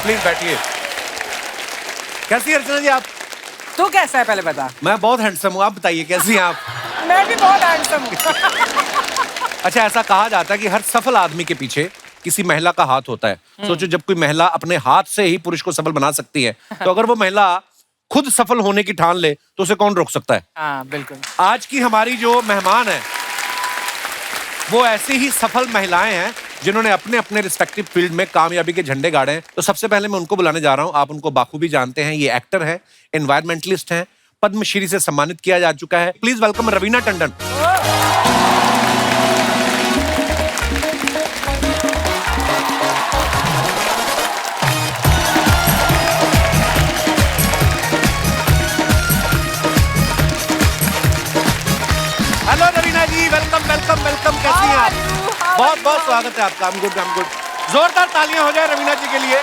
Please बैठिए। कैसी है अर्चना जी आप? तू कैसा है पहले बता। मैं बहुत हैंडसम हूँ, आप बताइए कैसी हैं आप? मैं भी बहुत हैंडसम हूँ। अच्छा, ऐसा कहा जाता है कि हर सफल आदमी के पीछे किसी महिला का हाथ होता है। सोचो, जब कोई महिला अपने हाथ से ही पुरुष को सफल बना सकती है, तो अगर वो महिला खुद सफल होने की ठान ले तो उसे कौन रोक सकता है? हाँ बिल्कुल। आज की हमारी जो मेहमान है वो ऐसी ही सफल महिलाएं हैं जिन्होंने अपने अपने रिस्पेक्टिव फील्ड में कामयाबी के झंडे गाड़े हैं। तो सबसे पहले मैं उनको बुलाने जा रहा हूं। आप उनको बाखूबी जानते हैं, ये एक्टर हैं, एनवायरमेंटलिस्ट हैं, पद्मश्री से सम्मानित किया जा चुका है। Please welcome Raveena Tandon. Hello Raveena ji, welcome welcome welcome. कैसी हैं आप? बहुत बहुत स्वागत है आपका। I'm good, I'm good। जोरदार तालियां हो जाए रवीना जी के लिए।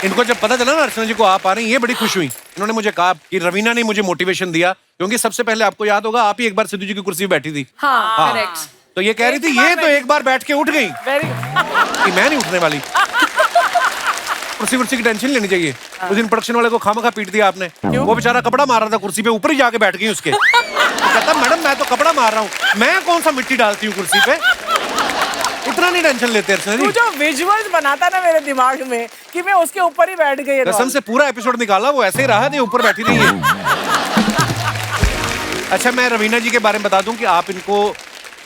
इनको जब पता चला ना अर्चना जी को आप आ रही हैं, ये बड़ी खुश हुई। इन्होंने मुझे कहा कि रवीना ने मुझे मोटिवेशन दिया, क्योंकि सबसे पहले आपको याद होगा आप ही एक बार सिद्धू जी की कुर्सी पे बैठी थी। हाँ, करेक्ट। तो ये कह रही थी ये तो एक बार बैठ के उठ गई कि मैं नहीं उठने वाली। कुर्सी की टेंशन लेनी चाहिए। उस दिन प्रोडक्शन वाले को खामखा पीट दिया आपने। वो बेचारा कपड़ा मार रहा था कुर्सी पे, ऊपर ही जाके बैठ गई उसके। तो कहता मैडम मैं तो कपड़ा मार रहा हूँ, मैं कौन सा मिट्टी डालती हूँ कुर्सी पे। इतना नहीं टेंशन लेते अर्चना जी। तू जो विजुअल्स बनाता ना मेरे दिमाग में कि मैं उसके ऊपर ही बैठ गई। कसम से पूरा एपिसोड निकाला, वो ऐसे ही रहा था, ऊपर बैठी रही है। अच्छा, मैं रवीना जी के बारे में बता दूं कि आप इनको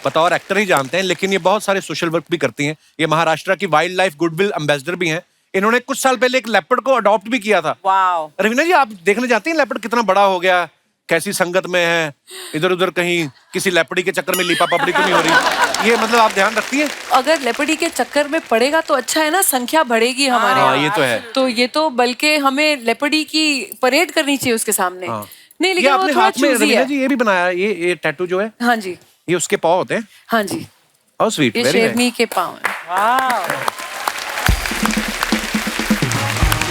बतौर एक्टर ही जानते हैं, लेकिन ये बहुत सारे सोशल वर्क भी करती हैं। ये महाराष्ट्र की वाइल्ड लाइफ गुडविल एम्बेसडर भी हैं। इन्होंने कुछ साल पहले एक लेपर्ड को अडॉप्ट भी किया था। वाओ। रवीना जी, आप देखने जाती हैं लेपर्ड कितना बड़ा हो गया, कैसी संगत में है, इधर उधर कहीं किसी लेपर्डी के चक्कर में लिपा पपड़ी तो नहीं हो रही? ये मतलब आप ध्यान रखती हैं? अगर लेपर्डी के चक्कर में पड़ेगा तो अच्छा है ना, संख्या बढ़ेगी हमारे हाँ, यहाँ। ये तो है। तो ये तो बल्कि हमें लेपर्डी की परेड करनी चाहिए उसके सामने। हाँ। नहीं, ये लेकिन वो आपने थोड़ा हाथ में चूजी रवीना है। जी ये भी बनाया, ये टैटू जो है, हाँ जी, ये उसके पाँव होते हैं। हाँ जी, हाउ स्वीट, ये वेरी नाइस। शेरनी के पाँव हैं। वाओ।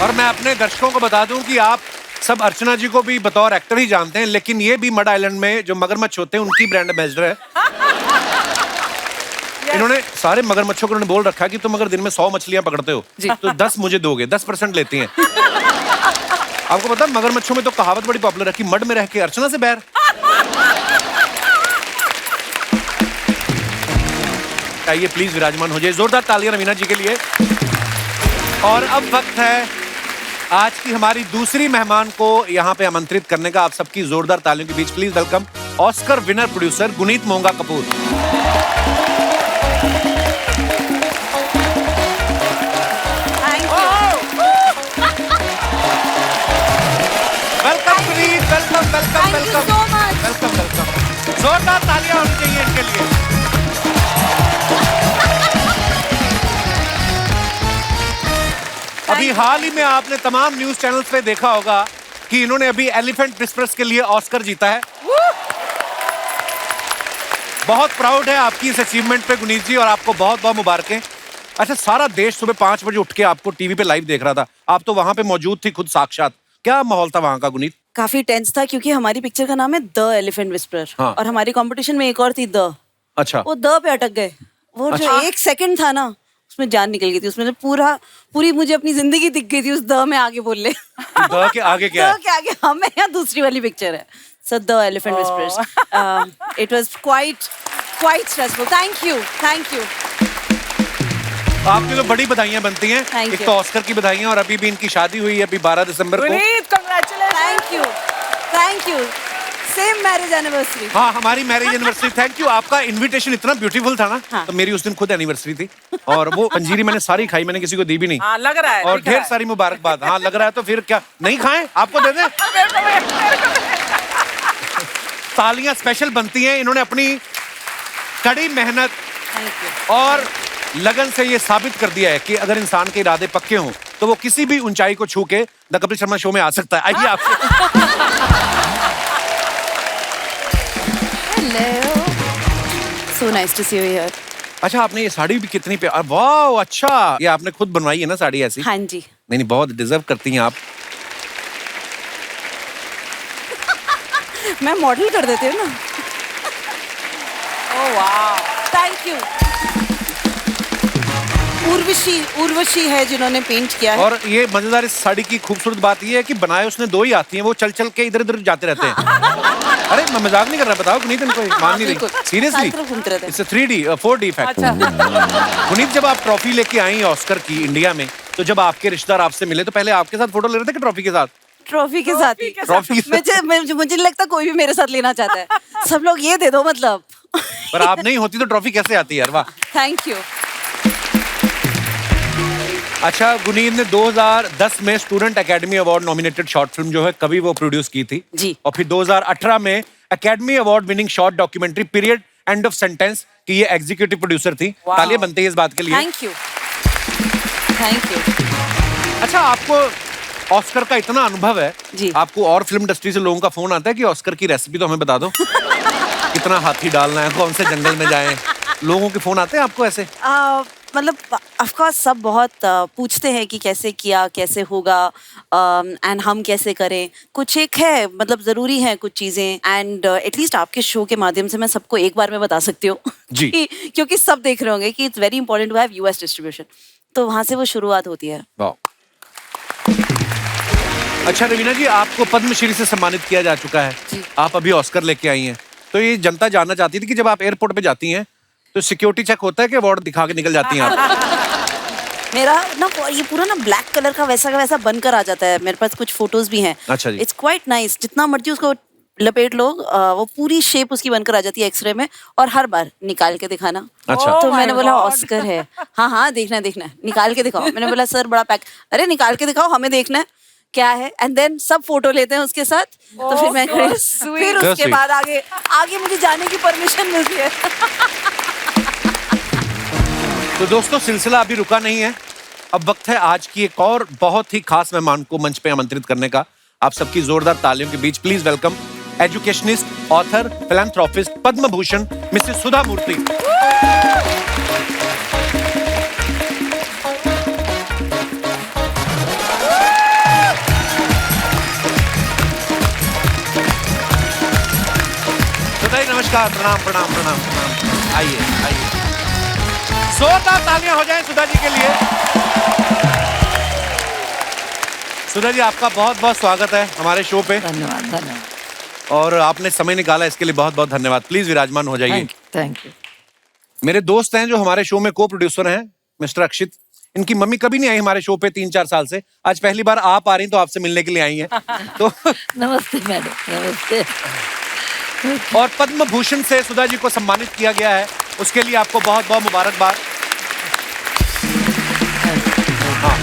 और मैं अपने दर्शकों को बता दूं कि आप सब अर्चना जी को भी बतौर एक्टर ही जानते हैं, लेकिन ये भी मड आइलैंड में जो मगरमच्छ होते हैं उनकी ब्रांड एम्बेसडर है। इन्होंने सारे मगरमच्छों को बोल रखा है कि तुम अगर दिन में 100 मछलियां पकड़ते हो तो 10 मुझे दोगे, 10% लेती हैं। आपको पता है मगरमच्छों में तो कहावत बड़ी पॉपुलर है कि मड में रह के अर्चना से बैर। आइए प्लीज विराजमान हो जाइए। जोरदार तालियां रवीना जी के लिए। और अब वक्त है आज की हमारी दूसरी मेहमान को यहाँ पे आमंत्रित करने का। आप सबकी जोरदार तालियों के बीच please welcome Oscar winner producer Guneet Monga Kapoor. Welcome Guneet, welcome welcome welcome welcome welcome. जोरदार तालियां होनी चाहिए इनके लिए। अभी हाल ही में आपने तमाम न्यूज चैनल्स पे देखा होगा कि इन्होंने अभी एलिफेंट विस्परर्स के लिए ऑस्कर जीता है। बहुत प्राउड है आपकी इस अचीवमेंट पे गुनीत जी, और आपको बहुत बहुत मुबारकें। अच्छा, सारा देश सुबह 5 बजे उठ के आपको टीवी पे लाइव देख रहा था, आप तो वहां पे मौजूद थी खुद साक्षात। क्या माहौल था वहां का गुनीत? काफी टेंस था क्योंकि हमारी पिक्चर का नाम है द एलिफेंट विस्परर। हाँ। और हमारी कंपटीशन में एक और थी द। अच्छा। वो द पे अटक गए। वो जो एक सेकंड था ना, उसमें जान निकल गई थी। उसमें तो पूरी मुझे अपनी जिंदगी दिख गई थी उस द में आगे बोलने। द के आगे क्या है? द के आगे हमें या दूसरी वाली पिक्चर है। So the Elephant Whisperers. It was quite stressful. Thank you. आपकी तो बड़ी बधाइयां बनती हैं। Thank एक you. तो ऑस्कर की बधाइयां, और अभी भी इनकी शादी हुई है अभी 12 दिसंबर को। Guneet, congratulations. Thank you. Same marriage anniversary. हाँ, हमारी मैरिज एनिवर्सरी। Thank you. आपका इनविटेशन इतना ब्यूटीफुल था ना। हाँ। तो मेरी उस दिन खुद एनिवर्सरी थी, और वो पंजीरी मैंने सारी खाई, मैंने किसी को दी भी नहीं। हाँ, लग रहा है। और दिख रहा ढेर है। सारी मुबारकबाद। हाँ, लग रहा है तो फिर क्या नहीं खाएं? आपको दे दें? तालियां स्पेशल बनती हैं। इन्होंने अपनी कड़ी मेहनत Thank you. और लगन से ये साबित कर दिया है कि अगर इंसान के इरादे पक्के हों तो वो किसी भी ऊंचाई को छू के द कपिल शर्मा शो में आ सकता है। आइए आपसे। Hello. So nice to see you here. अच्छा, आपने ये साड़ी भी कितनी प्यार, वाह। अच्छा, ये आपने खुद बनवाई है ना साड़ी ऐसी? हाँ जी। नहीं, बहुत डिजर्व करती हैं आप। मैं मॉडल कर देती हूँ ना। Oh wow. Thank you. Urvashi है जिन्होंने पेंट किया है। और ये मजेदार इस साड़ी की खूबसूरत बात ये है कि बनाए उसने दो ही हाथी हैं, वो चल चल के इधर उधर जाते रहते हैं। अरे मैं मजाक नहीं कर रहा, बताओ पुनीत, इनको मान नहीं रही seriously. It's 3D 4D effect. Puneet, जब आप ट्रॉफी लेके आई ऑस्कर की इंडिया में, तो जब आपके रिश्तेदार आपसे मिले तो पहले आपके साथ फोटो ले रहे थे कि ट्रॉफी के साथ? ट्रॉफी के साथ ही। ट्रॉफी मुझे नहीं लगता कोई भी मेरे साथ लेना चाहता है। सब लोग ये दे दो मतलब। पर आप नहीं होती तो ट्रॉफी कैसे आती यार, वाह। Thank you. अच्छा, गुनीत ने 2010 में student academy award nominated short film जो है कभी वो प्रोड्यूस की थी जी। और फिर 2018 में academy award winning short documentary period end of sentence की ये एग्जीक्यूटिव प्रोड्यूसर थी। तालियां बनती है इस बात के लिए। Thank you. अच्छा, आपको ऑस्कर का इतना अनुभव है जी। आपको और फिल्म इंडस्ट्री से लोगों का फोन आता है कि ऑस्कर की रेसिपी तो हमें बता दो। कितना हाथी डालना है, कौन से जंगल में जाएं, लोगों के फोन आते हैं आपको ऐसे? मतलब ऑफ कोर्स सब बहुत पूछते हैं कि कैसे किया, कैसे होगा, एंड हम कैसे करें। कुछ एक है, मतलब जरूरी है कुछ चीजें, एंड एटलीस्ट आपके शो के माध्यम से मैं सबको एक बार में बता सकती हूँ जी। क्योंकि सब देख रहे होंगे कि it's very important to have US distribution, तो वहां से वो शुरुआत होती है। अच्छा रवीना जी, आपको पद्मश्री से सम्मानित किया जा चुका है, आप अभी ऑस्कर लेके आई हैं, तो ये जनता जानना चाहती थी कि जब आप एयरपोर्ट पे जाती हैं तो सिक्योरिटी चेक होता है कि अवार्ड दिखा के निकल जाती हैं आप? मेरा ना ये पूरा ना ब्लैक कलर का वैसा का वैसा बनकर आ जाता है। मेरे पास कुछ फोटोज भी हैं। अच्छा जी। It's quite nice. जितना मर्जी उसको लपेट लो, वो पूरी शेप उसकी बनकर आ जाती है एक्सरे में, और हर बार निकाल के दिखाना। अच्छा। तो मैंने बोला ऑस्कर है, हाँ देखना है, निकाल के दिखाओ। मैंने बोला सर बड़ा पैक, अरे निकाल के दिखाओ, हमें देखना है क्या है। एंड देन सब फोटो लेते हैं उसके साथ। तो फिर मैं फिर उसके बाद आगे मुझे जाने की परमिशन मिलती है। तो दोस्तों, सिलसिला अभी रुका नहीं है, अब वक्त है आज की एक और बहुत ही खास मेहमान को मंच पे आमंत्रित करने का। आप सबकी जोरदार तालियों के बीच please welcome educationist, author, philanthropist, Padma Bhushan Mrs Sudha Murthy. Sudha ji नमस्कार, प्रणाम प्रणाम प्रणाम प्रणाम। आइए, जोरदार तालियां हो जाएं सुधा जी के लिए। सुधा जी, आपका बहुत बहुत स्वागत है हमारे शो पे। धन्यवाद। और आपने समय निकाला, इसके लिए बहुत बहुत धन्यवाद। प्लीज विराजमान हो जाइए। Thank you. मेरे दोस्त हैं जो हमारे शो में को प्रोड्यूसर हैं, मिस्टर अक्षित। इनकी मम्मी कभी नहीं आई हमारे शो पे 3-4 साल से, आज पहली बार आप आ रही तो आपसे मिलने के लिए आई हैं। तो नमस्ते मैडम, नमस्ते। और पद्म भूषण से सुधा जी को सम्मानित किया गया है, उसके लिए आपको बहुत बहुत मुबारकबाद। हाँ।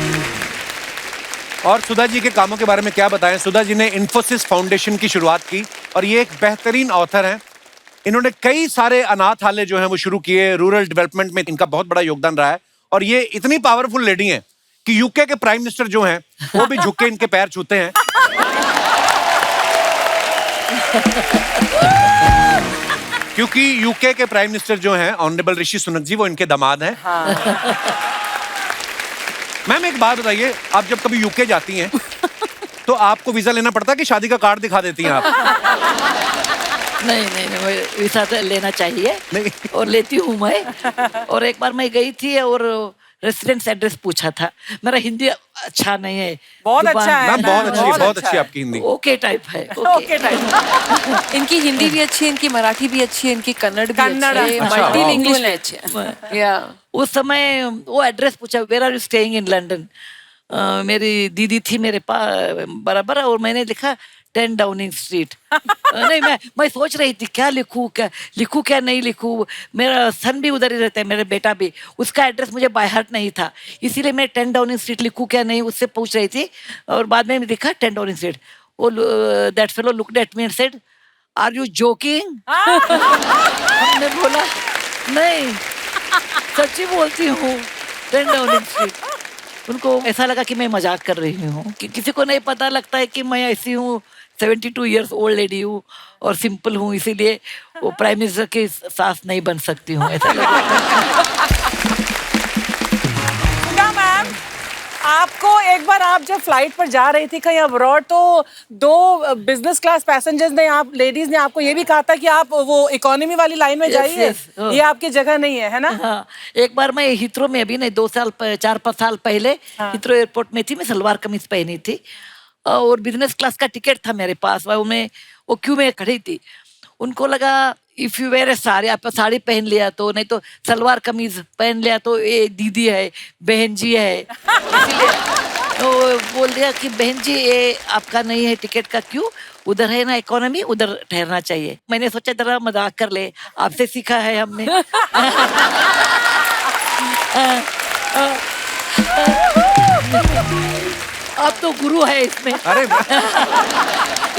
और सुधा जी के कामों के बारे में क्या बताएं। सुधा जी ने इन्फोसिस फाउंडेशन की शुरुआत की और ये एक बेहतरीन ऑथर हैं। इन्होंने कई सारे अनाथालय जो हैं वो शुरू किए, रूरल डेवलपमेंट में इनका बहुत बड़ा योगदान रहा है। और ये इतनी पावरफुल लेडी हैं कि यूके के प्राइम मिनिस्टर जो हैं वो भी झुक के इनके पैर छूते हैं। क्योंकि यूके के प्राइम मिनिस्टर जो हैं ऑनरेबल ऋषि सुनक जी, वो इनके दामाद हैं। मैम एक बात बताइए, आप जब कभी यूके जाती हैं तो आपको वीजा लेना पड़ता है कि शादी का कार्ड दिखा देती हैं आप? नहीं, वीजा तो लेना चाहिए। नहीं। और लेती हूँ मैं। और एक बार मैं गई थी और रेसिडेंस एड्रेस पूछा था। मेरा हिंदी अच्छा नहीं है। बहुत अच्छा है मैम, बहुत अच्छी आपकी हिंदी। ओके टाइप है। Okay type. इनकी हिंदी भी अच्छी है, इनकी मराठी भी अच्छी है, इनकी कन्नड़ भी कन्नड़, अच्छी है, अच्छा, मल्टीलिंगुअल है अच्छे। या उस समय वो एड्रेस पूछा, where are you staying in London. मेरी दीदी थी मेरे पास बराबर, और मैंने लिखा 10 डाउनिंग स्ट्रीट। नहीं, मैं सोच रही थी क्या लिखूं, क्या नहीं लिखूं। मेरा सन भी उधर ही रहता है, मेरा बेटा भी, उसका एड्रेस मुझे बाय हार्ट नहीं था, इसीलिए मैं 10 डाउनिंग स्ट्रीट लिखूं क्या नहीं, उससे पूछ रही थी। और बाद में लिखा 10 डाउनिंग स्ट्रीट। वो that fellow looked at me and said, are you joking? हमने बोला नहीं, सच्ची बोलती हूँ, 10 डाउनिंग स्ट्रीट। उनको ऐसा लगा कि मैं मजाक कर रही हूँ, कि किसी को नहीं पता लगता है कि मैं ऐसी हूँ, 72 इयर्स ओल्ड लेडी हूँ और सिंपल हूँ, इसीलिए वो प्राइम मिनिस्टर की सास नहीं बन सकती हूँ, ऐसा लगा। सुधा मैम, आपको एक बार आप जब फ्लाइट पर जा रही थी कहीं अब्रॉड, तो 2 बिजनेस क्लास पैसेंजर्स ने, आप लेडीज ने आपको ये भी कहा था कि आप वो इकोनॉमी वाली लाइन में जाइए, yes. ये आपकी जगह नहीं है ना? हाँ, एक बार मैं हिथ्रो में, अभी नहीं 4-5 साल पहले हिथ्रो एयरपोर्ट में थी, मैं सलवार कमीज पहनी थी और बिजनेस क्लास का टिकट था मेरे पास, वो क्यू में खड़ी थी। उनको लगा इफ यू वेयर ए साड़ी, आप साड़ी पहन लिया तो, नहीं तो सलवार कमीज पहन लिया तो ये दीदी है, बहन जी है, इसीलिए तो बोल दिया कि बहन जी ये आपका नहीं है टिकट का क्यू, उधर है ना इकोनॉमी, उधर ठहरना चाहिए। मैंने सोचा जरा मजाक कर ले, आपसे सीखा है हमने। आप तो गुरु है इसमें। अरे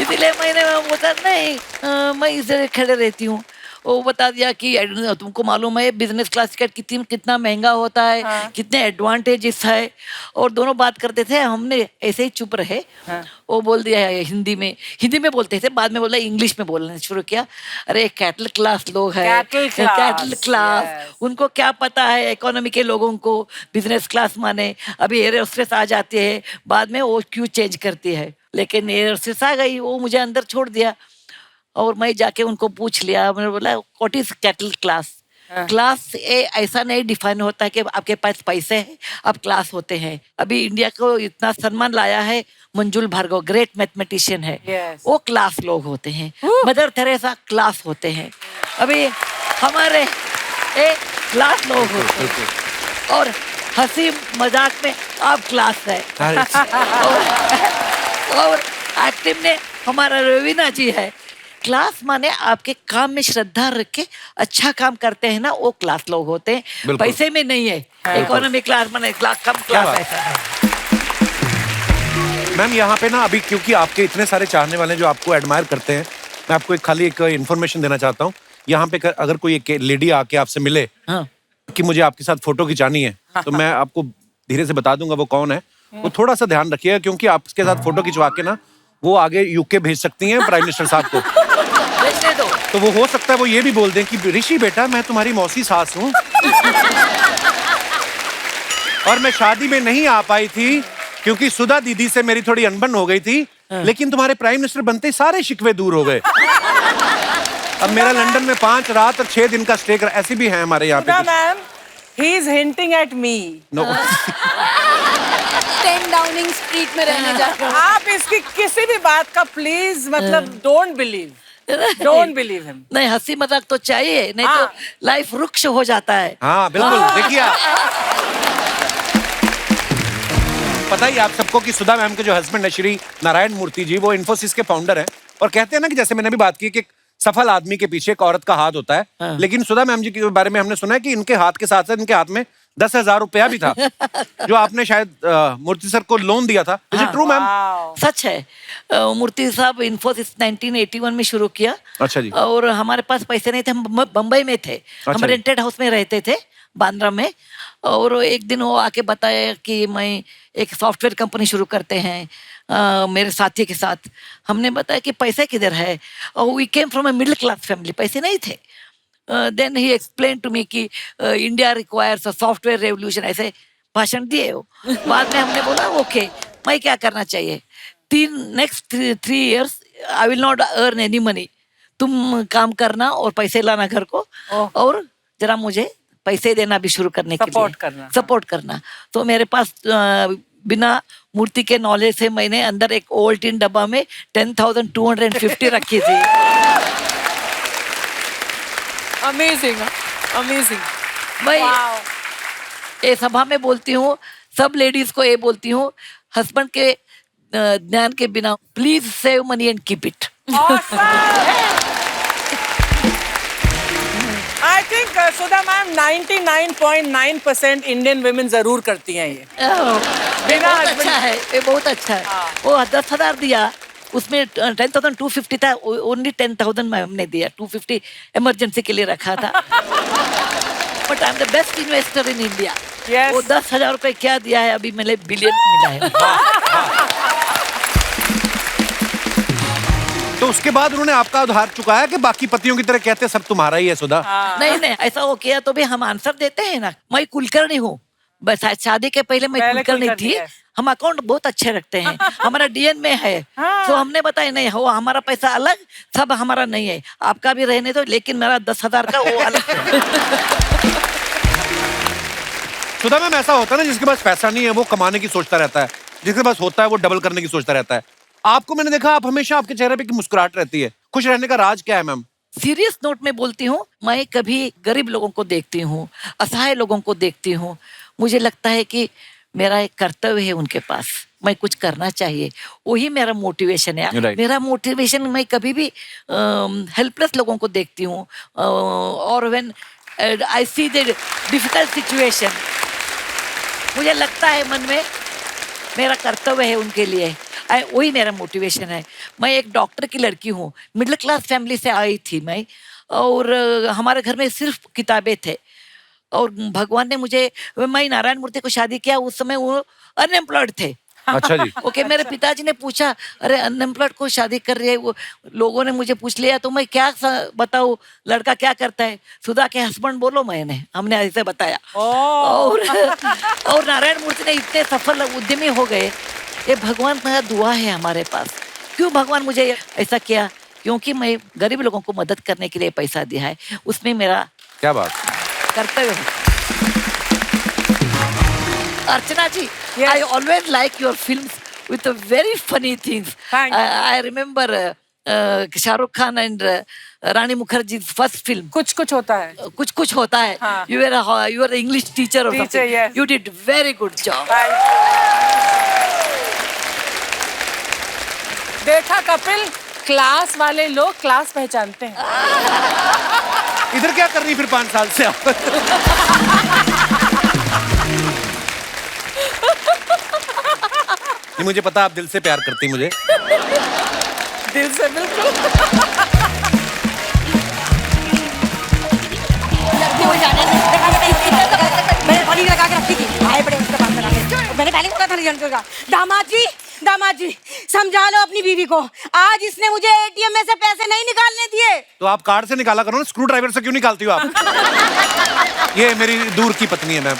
इसीलिए मैंने बोला नहीं, मैं इधर खड़े रहती हूँ। वो बता दिया कि तुमको मालूम है बिजनेस क्लास टिकट कितना महंगा होता है, कितने एडवांटेजेस है, और दोनों बात करते थे, हमने ऐसे ही चुप रहे। वो बोल दिया है हिंदी में बोलते थे, बाद में बोला इंग्लिश में बोलना शुरू किया। अरे कैटल क्लास लोग हैं, कैटल क्लास, उनको क्या पता है इकोनॉमी के लोगों को बिजनेस क्लास माने। अभी एयर होस्टेस आ जाती है, बाद में वो क्यों चेंज करती है, लेकिन एयर होस्टेस आ गई, वो मुझे अंदर छोड़ दिया और मैं जाके उनको पूछ लिया। मैंने बोला what is cattle class? Class ऐसा नहीं डिफाइन होता है कि आपके पास पैसे हैं आप क्लास होते हैं। अभी इंडिया को इतना सम्मान लाया है मंजुल भार्गव, ग्रेट मैथमेटिशियन है, वो क्लास लोग होते हैं। मदर थेरेसा क्लास होते हैं। अभी हमारे क्लास लोग होते हैं और हंसी मजाक में आप क्लास है। और एक्टिव में हमारा रवीना जी है। क्लास माने आपके काम में श्रद्धा रख के अच्छा काम करते हैं ना, वो क्लास लोग होते हैं, पैसे में नहीं है। इकोनॉमी क्लास माने कम क्लास ऐसा है। मैम यहाँ पे ना अभी क्योंकि आपके इतने सारे चाहने वाले जो आपको एडमायर करते हैं, मैं आपको खाली एक इन्फॉर्मेशन देना चाहता हूँ। यहाँ पे अगर कोई एक लेडी आके आपसे मिले कि मुझे आपके साथ फोटो खिंचानी है, तो मैं आपको धीरे से बता दूंगा वो कौन है। वो थोड़ा सा ध्यान रखिएगा, क्योंकि आपके साथ फोटो खिंचवा के ना वो आगे यूके भेज सकती हैं प्राइम मिनिस्टर साहब को। तो वो हो सकता है वो ये भी बोल दें कि ऋषि बेटा मैं तुम्हारी मौसी सास हूँ और मैं शादी में नहीं आ पाई थी क्योंकि सुधा दीदी से मेरी थोड़ी अनबन हो गई थी, लेकिन तुम्हारे प्राइम मिनिस्टर बनते सारे शिकवे दूर हो गए। अब मेरा लंदन में 5 रात और 6 दिन का स्टे ऐसे भी है हमारे यहाँ पे। Ma'am, he is hinting at me. No. 10 Downing street में रहने जाते हो। आप इसकी किसी भी बात का प्लीज मतलब डोंट बिलीव हिम। नहीं, हंसी मजाक तो चाहिए, नहीं तो लाइफ रुक्ष हो जाता है। हाँ बिल्कुल। देखिए पता ही आप सबको कि सुधा मैम के जो हस्बैंड है श्री नारायण मूर्ति जी, वो इन्फोसिस के फाउंडर हैं। और कहते हैं ना कि जैसे मैंने भी बात की कि सफल आदमी के पीछे एक औरत का हाथ होता है, लेकिन सुधा मैम जी के बारे में हमने सुना है कि इनके हाथ के साथ साथ इनके हाथ में 10,000 रुपया भी था जो आपने शायद मूर्ति सर को लोन दिया था। Is it true ma'am? सच है। मूर्ति साहब इन्फोसिस 1981 में शुरू किया। अच्छा जी। और हमारे पास पैसे नहीं थे, हम बम्बई में थे। हम रेंटेड हाउस में रहते थे बांद्रा में। और एक दिन वो आके बताया कि मैं एक सॉफ्टवेयर कंपनी शुरू करते हैं मेरे साथी के साथ। हमने बताया कि पैसे किधर है, और we came from a middle class family, पैसे नहीं थे। Then he explain to me कि India requires a software revolution, ऐसे भाषण दिए वो। बाद में हमने बोला ओके, मैं क्या करना चाहिए, next 3 years I will not earn any money, तुम काम करना और पैसे लाना घर को, और जरा मुझे पैसे देना भी शुरू करने के लिए सपोर्ट करना। तो मेरे पास बिना मूर्ति के नॉलेज से मैंने अंदर एक ओल्ड टिन डब्बा में 10,250 रखी थी। Amazing amazing. मैं ये सभा में बोलती हूँ, सब लेडीज को ये बोलती हूँ, हस्बैंड के ज्ञान के बिना please save money and keep it. I think Sudha ma'am 99.9% Indian women जरूर करती हैं ये। बिना अच्छा है, ये बहुत अच्छा है। वो 10,000 दिया, उसमें 10,250 था, ओनली 10,000 हमने दिया, 250 इमरजेंसी के लिए रखा था। But I am the best investor in India. वो 10,000 रुपए क्या दिया है, अभी मेरे बिलियन मिला है। तो उसके बाद उन्होंने आपका उधार चुकाया कि बाकी पतियों की तरह कहते सब तुम्हारा ही है सुधा? नहीं, ऐसा वो किया तो भी हम आंसर देते हैं ना। मैं कुलकर्णी हूँ, बस शादी के पहले मैं पहले खुलकर नहीं खुलकर थी। नहीं है। हम अकाउंट बहुत अच्छे रखते हैं, हमारा डीएन में है। तो हमने बताया नहीं हो, हमारा पैसा अलग, सब हमारा नहीं है, आपका भी रहने दो, लेकिन मेरा 10,000 का वो अलग है। सुधा मैम, ऐसा होता है ना जिसके पास पैसा नहीं है वो कमाने की सोचता रहता है, जिसके पास होता है वो डबल करने की सोचता रहता है। आपको मैंने देखा, आप हमेशा, आपके चेहरे पे की मुस्कुराहट रहती है। खुश रहने का राज क्या है मैम? सीरियस नोट में बोलती हूँ, मैं कभी गरीब लोगों को देखती हूँ, असहाय लोगों को देखती हूँ, मुझे लगता है कि मेरा एक कर्तव्य है उनके पास, मैं कुछ करना चाहिए, वही मेरा मोटिवेशन है। Right. मेरा मोटिवेशन, मैं कभी भी हेल्पलेस लोगों को देखती हूँ, और when I see the difficult situation, मुझे लगता है मन में मेरा कर्तव्य है उनके लिए, वही मेरा मोटिवेशन है। मैं एक डॉक्टर की लड़की हूँ, मिडिल क्लास फैमिली से आई थी मैं, और हमारे घर में सिर्फ किताबें थे, और भगवान ने मुझे, मैं नारायण मूर्ति को शादी किया, उस समय वो अनएम्प्लॉयड थे। अच्छा जी। ओके, मेरे पिताजी ने पूछा, अरे अनएम्प्लॉयड को शादी कर रही है, वो लोगों ने मुझे पूछ लिया, तो मैं क्या बताऊँ, लड़का क्या करता है, सुधा के हस्बैंड बोलो, हमने ऐसे बताया। और नारायण मूर्ति ने इतने सफल उद्यमी हो गए, ये भगवान का दुआ है हमारे पास। क्यों भगवान मुझे ऐसा किया? क्योंकि मैं गरीब लोगों को मदद करने के लिए पैसा दिया है, उसमें मेरा क्या बात। कर्तव्य है। अर्चना जी, Yes. I always like your films with a very funny things. Thank you. I remember Shahrukh Khan and Rani Mukherjee's first film. कुछ कुछ होता है। कुछ होता है। हाँ. You were an English teacher or Teacher, something. yes. You did very good job. देखा Kapil, class वाले लोग क्लास पहचानते हैं। इधर क्या कर रही फिर 5 साल से आप? नहीं, मुझे पता आप दिल से प्यार करती मुझे। दिल से बिल्कुल। मैंने पनीर लगा के रखी थी, आए बड़े उसके पास लगा के। मैंने पहले बोला था रिजल्ट का। दामाद जी समझा लो अपनी बीवी को, आज इसने मुझे एटीएम में से पैसे नहीं निकालने दिए। तो आप कार्ड से निकाला करो ना, स्क्रू ड्राइवर से क्यों निकालती हो आप? ये मेरी दूर की पत्नी है मैम,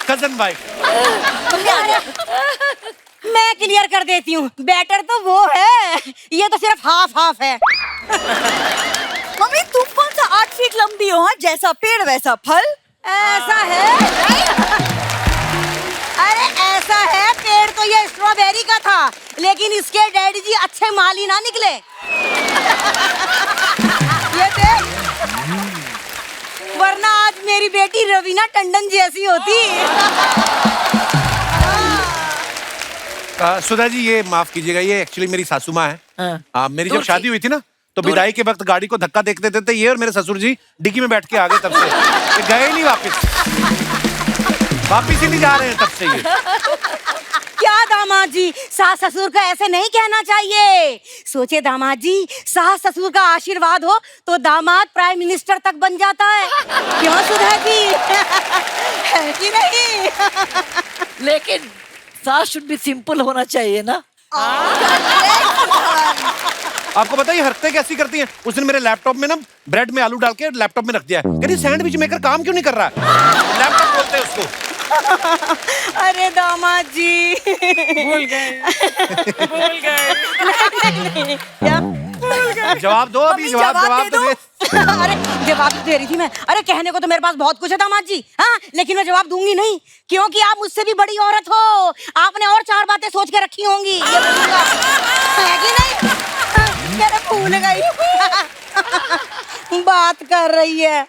कजन भाई। मैं क्लियर कर देती हूँ, बेटर तो वो है, ये तो सिर्फ हाफ है। मम्मी तुम कौन सा 8 फीट लंबी हो, हाँ? जैसा पेड़ वैसा फल। ऐसा है अरे ऐसा है, पेड़ तो ये स्ट्रॉबेरी का था, लेकिन इसके डैडी जी अच्छे माली ना निकले। ये देख, वरना आज मेरी बेटी रवीना टंडन जैसी होती। सुधा जी, ये माफ कीजिएगा, ये एक्चुअली मेरी सासू माँ है। हाँ। मेरी जब शादी हुई थी ना, तो विदाई के वक्त गाड़ी को धक्का देखते देते ये और मेरे ससुर जी डिग्गी में बैठ के आ गए, तब से ये गए ही नहीं वापिस ही नहीं जा रहे हैं तब से ये। क्या दामाद जी, सास ससुर को ऐसे नहीं कहना चाहिए। सोचे दामाद जी, सास ससुर का आशीर्वाद हो तो दामाद प्राइम मिनिस्टर तक बन जाता है। क्यों सुधा जी? है कि नहीं? लेकिन सास शुड भी सिंपल होना चाहिए ना। आपको पता है ये हरकतें कैसी करती हैं? उस दिन मेरे लैपटॉप में ना ब्रेड में आलू डाल के लैपटॉप में रख दिया है, कहती सैंडविच मेकर काम क्यों नहीं कर रहा है? लैपटॉप बोलते हैं उसको। अरे दामाद जी भूल गए। जवाब दो अभी, जवाब दो। अरे जवाब दे रही थी मैं। अरे कहने को तो मेरे पास बहुत कुछ है दामाद जी, हाँ, लेकिन मैं जवाब दूंगी नहीं, क्योंकि आप मुझसे भी बड़ी औरत हो, आपने और 4 बातें सोच के रखी होंगी। ये बोलूंगा, है कि नहीं? मेरे भूल गई। बात कर रही है।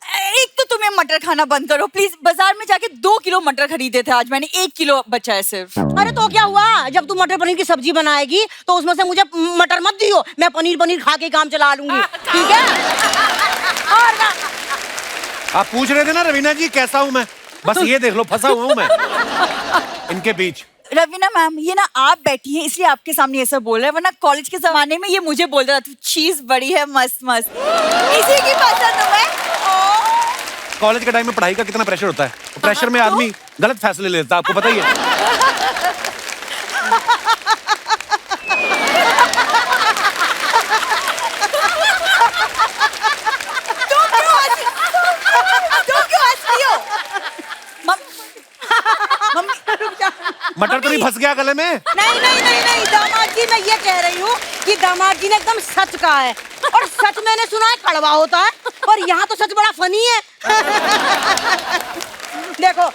एक तो तुम्हें मटर खाना बंद करो प्लीज। बाजार में जाके 2 किलो मटर खरीदे थे, आज मैंने 1 किलो बचा है सिर्फ। अरे तो क्या हुआ, जब तू मटर पनीर की सब्जी बनाएगी तो उसमें से मुझे मटर मत दियो, मैं पनीर खा के काम चला लूंगी, ठीक है? और आप पूछ रहे थे ना रवीना जी कैसा हूँ मैं, बस ये देख लो, फंसा हुआ हूँ मैं इनके बीच। रवीना मैम, ये ना आप बैठी हैं इसलिए आपके सामने ये सब बोल रहा है, वरना कॉलेज के जमाने में ये मुझे बोल रहा था चीज बड़ी है मस्त मस्त, इसी की पसंद हूँ मैं। कॉलेज के टाइम में पढ़ाई का कितना प्रेशर होता है, प्रेशर में आदमी गलत फैसले लेता है, आपको पता ही है। तुम क्यों हंस मटर तो नहीं फंस गया गले में? नहीं नहीं नहीं नहीं दामाद जी, मैं ये कह रही हूँ कि दामाद जी ने एकदम सच कहा है, और सच मैंने सुना है कड़वा होता है, और यहाँ तो सच बड़ा फनी है। देखो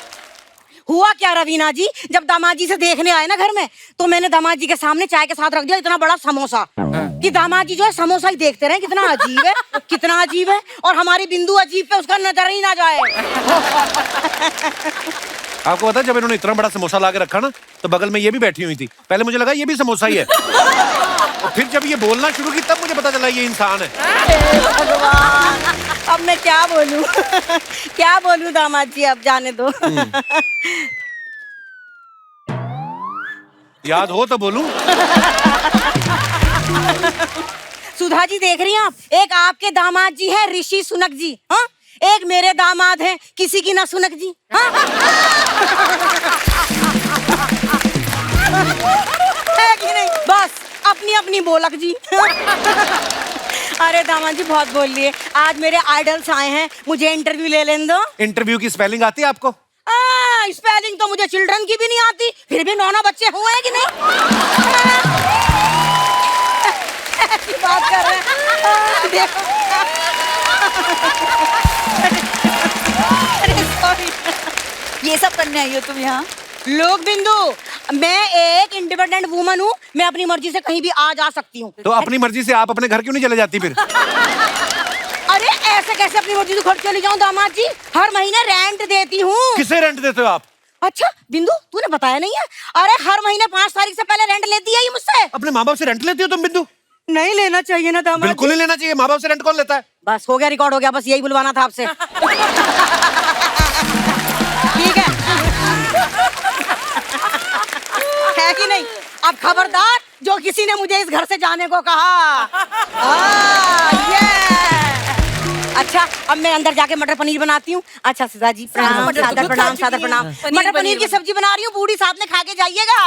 हुआ क्या रवीना जी, जब दामाद जी से देखने आए ना घर में, तो मैंने दामाद जी के सामने चाय के साथ रख दिया इतना बड़ा समोसा कि दामाद जी जो है समोसा ही देखते रहे, कितना अजीब है, कितना अजीब है, और हमारी बिंदु अजीब पे उसका नजर ही ना जाए। आपको पता है जब इन्होंने इतना बड़ा समोसा ला के रखा ना, तो बगल में ये भी बैठी हुई थी। पहले मुझे लगा ये भी समोसा ही है, और फिर जब ये बोलना शुरू की तब मुझे पता चला ये इंसान है। भगवान, अब मैं क्या बोलूं? क्या बोलूं दामाद जी, अब जाने दो। याद हो तो बोलूं। सुधा जी देख रही हैं आप, एक आपके दामाद जी है ऋषि सुनक जी, हाँ, एक मेरे दामाद हैं किसी की ना सुनक जी, हाँ? है कि नहीं? बस अपनी अपनी बोलक जी। अरे दामाद जी बहुत बोल लिए, आज मेरे आइडल्स आए हैं, मुझे इंटरव्यू ले लेने दो। इंटरव्यू की स्पेलिंग आती है आपको? स्पेलिंग तो मुझे चिल्ड्रन की भी नहीं आती, फिर भी 9 बच्चे हुए हैं कि नहीं? ऐसी बात कर रहे हैं, देखो। अरे सॉरी, ये सब करने आई हो तुम यहाँ? लोग बिंदु, मैं एक इंडिपेंडेंट वुमन हूँ, मैं अपनी मर्जी से कहीं भी आ जा सकती हूँ। तो अपनी मर्जी से आप अपने घर क्यों नहीं चले जाती फिर? अरे ऐसे कैसे अपनी मर्जी से घर चली जाऊँ दामाद जी, हर महीने रेंट देती हूँ। किसे रेंट देते हो आप? अच्छा बिंदु, तूने बताया नहीं है? अरे हर महीने 5 तारीख से पहले रेंट लेती है ये मुझसे। अपने माँ बाप से रेंट लेती हो तुम बिंदु? नहीं लेना चाहिए ना दामाद बिल्कुल नहीं लेना चाहिए, माँ बाप से रेंट कौन लेता है? बस हो गया, रिकॉर्ड हो गया, बस यही बुलवाना था आपसे। ठीक है कि नहीं? अब खबरदार जो किसी ने मुझे इस घर से जाने को कहा। अच्छा अब मैं अंदर जाके मटर पनीर बनाती हूँ। अच्छा सुधा जी प्रणाम, सादर प्रणाम, सादर प्रणाम। मटर पनीर की सब्जी बना रही हूँ, बूढ़ी साथ में खा के जाइएगा।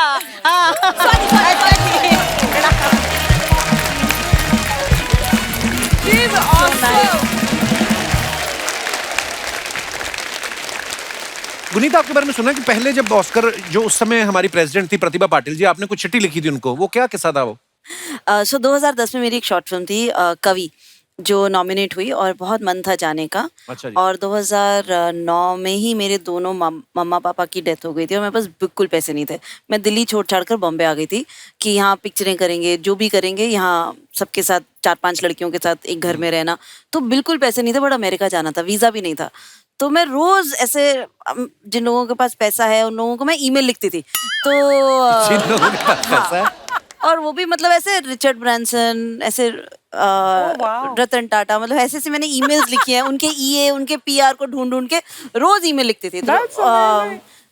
गुनीता, आपके बारे में सुना कि पहले जब ऑस्कर, जो उस समय हमारी प्रेसिडेंट थी प्रतिभा पाटिल जी, आपने कुछ चिट्ठी लिखी थी उनको, वो क्या किस्सा था वो? 2010 में मेरी एक शॉर्ट फिल्म थी कवि, जो नॉमिनेट हुई और बहुत मन था जाने का। अच्छा जी। और 2009 में ही मेरे दोनों मम्मा पापा की डेथ हो गई थी और मेरे पास बिल्कुल पैसे नहीं थे। मैं दिल्ली छोड़ छाड़ कर बॉम्बे आ गई थी कि यहाँ पिक्चरें करेंगे, जो भी करेंगे यहाँ सबके साथ 4-5 लड़कियों के साथ एक घर में रहना, तो बिल्कुल पैसे नहीं थे, बट अमेरिका जाना था, वीज़ा भी नहीं था। तो मैं रोज ऐसे जिन लोगों के पास पैसा है उन लोगों को मैं ईमेल लिखती थी। तो जिन लोगों के पास पैसा है? और वो भी मतलब ऐसे रिचर्ड ब्रांसन, ऐसे रतन टाटा, मतलब ऐसे ऐसे मैंने ईमेल्स लिखी हैं, उनके ईए, उनके पीआर को ढूंढ ढूंढ के रोज ईमेल लिखती थी। तो,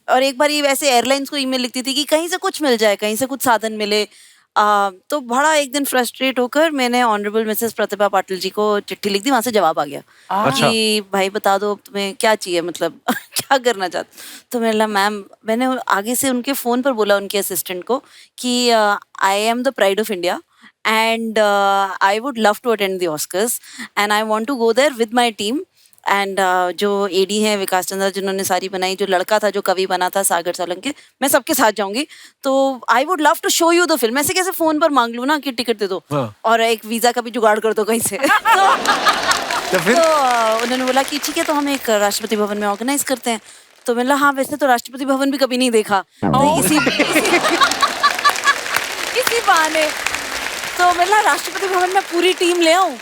और एक बार ये वैसे एयरलाइंस को ईमेल लिखती थी कि कहीं से कुछ मिल जाए, कहीं से कुछ साधन मिले। तो बड़ा एक दिन फ्रस्ट्रेट होकर मैंने ऑनरेबल मिसेस प्रतिभा पाटिल जी को चिट्ठी लिख दी, वहां से जवाब आ गया कि भाई बता दो तुम्हें क्या चाहिए, मतलब क्या करना चाहते। तो मैंने मैम, मैंने आगे से उनके फोन पर बोला उनके असिस्टेंट को कि I am the pride of India and I would love to attend the Oscars and I want to go there with my team and जो एडी हैं विकास चंद्रा जिन्होंने सारी बनाई, जो लड़का था जो कवि बना था सागर सोलंकी, मैं सबके साथ जाऊंगी, तो I would love to show you the film. ऐसे कैसे फोन पर मांग लूँ ना कि टिकट दे दो और एक वीजा का भी जुगाड़ कर दो कहीं से। तो उन्होंने बोला कि ठीक है, तो हम एक राष्ट्रपति भवन में ऑर्गेनाइज करते हैं। तो मैंने हाँ, वैसे तो राष्ट्रपति भवन भी कभी नहीं देखा, तो इसी बहाने तो मतलब राष्ट्रपति भवन में पूरी टीम ले आऊं।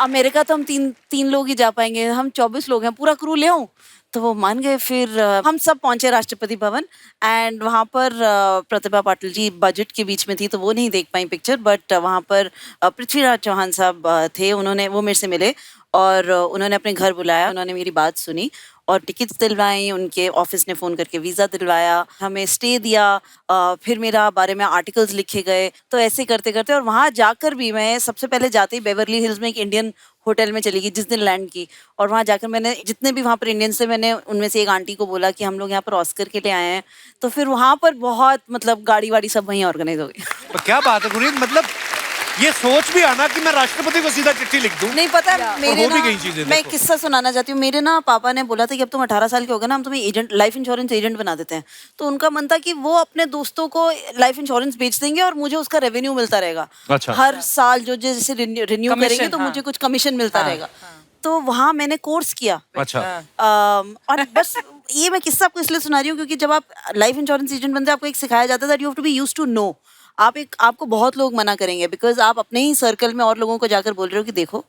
अमेरिका तो हम तीन लोग ही जा पाएंगे, हम 24 लोग हैं, पूरा क्रू ले आऊं। तो वो मान गए। फिर हम सब पहुंचे राष्ट्रपति भवन एंड वहाँ पर प्रतिभा पाटिल जी बजट के बीच में थी तो वो नहीं देख पाई पिक्चर, बट वहाँ पर पृथ्वीराज चौहान साहब थे, उन्होंने वो मेरे से मिले और उन्होंने अपने घर बुलाया, उन्होंने मेरी बात सुनी और टिकट्स दिलवाई, उनके ऑफिस ने फ़ोन करके वीज़ा दिलवाया, हमें स्टे दिया, फिर मेरा बारे में आर्टिकल्स लिखे गए। तो ऐसे करते करते और वहाँ जाकर भी मैं सबसे पहले जाते ही बेवरली हिल्स में एक इंडियन होटल में चली गई जिस दिन लैंड की, और वहाँ जाकर मैंने जितने भी वहाँ पर इंडियंस थे, मैंने उनमें से एक आंटी को बोला कि हम लोग यहाँ पर ऑस्कर के लिए आए हैं। तो फिर वहाँ पर बहुत मतलब गाड़ी वाड़ी सब वहीं ऑर्गेनाइज हो गई। तो क्या बात है गुरीन, मतलब ये सोच भी आना कि मैं राष्ट्रपति को सीधा चिट्ठी लिख दूं। नहीं पता है, मेरे हो भी ना गई चीजें, मैं देखो। किस्सा सुनाना चाहती हूँ। मेरे ना पापा ने बोला था कि अब तुम 18 साल के हो गए ना, हम तुम्हें एजेंट, लाइफ इंश्योरेंस एजेंट बना देते हैं। तो उनका मन था कि वो अपने दोस्तों को लाइफ इंश्योरेंस बेच देंगे और मुझे उसका रेवेन्यू मिलता रहेगा। अच्छा। हर साल जो जैसे रिन्यू करेंगे तो मुझे कुछ कमीशन मिलता रहेगा। तो वहाँ मैंने कोर्स किया। अच्छा। और बस ये मैं किस्सा आपको इसलिए सुना रही हूँ क्योंकि जब आप लाइफ इंश्योरेंस एजेंट बनते हैं आपको एक सिखाया जाता है that you have to be used to no. आपको बहुत लोग मना करेंगे बिकॉज आप अपने ही सर्कल में और लोगों को जाकर बोल रहे हो कि देखो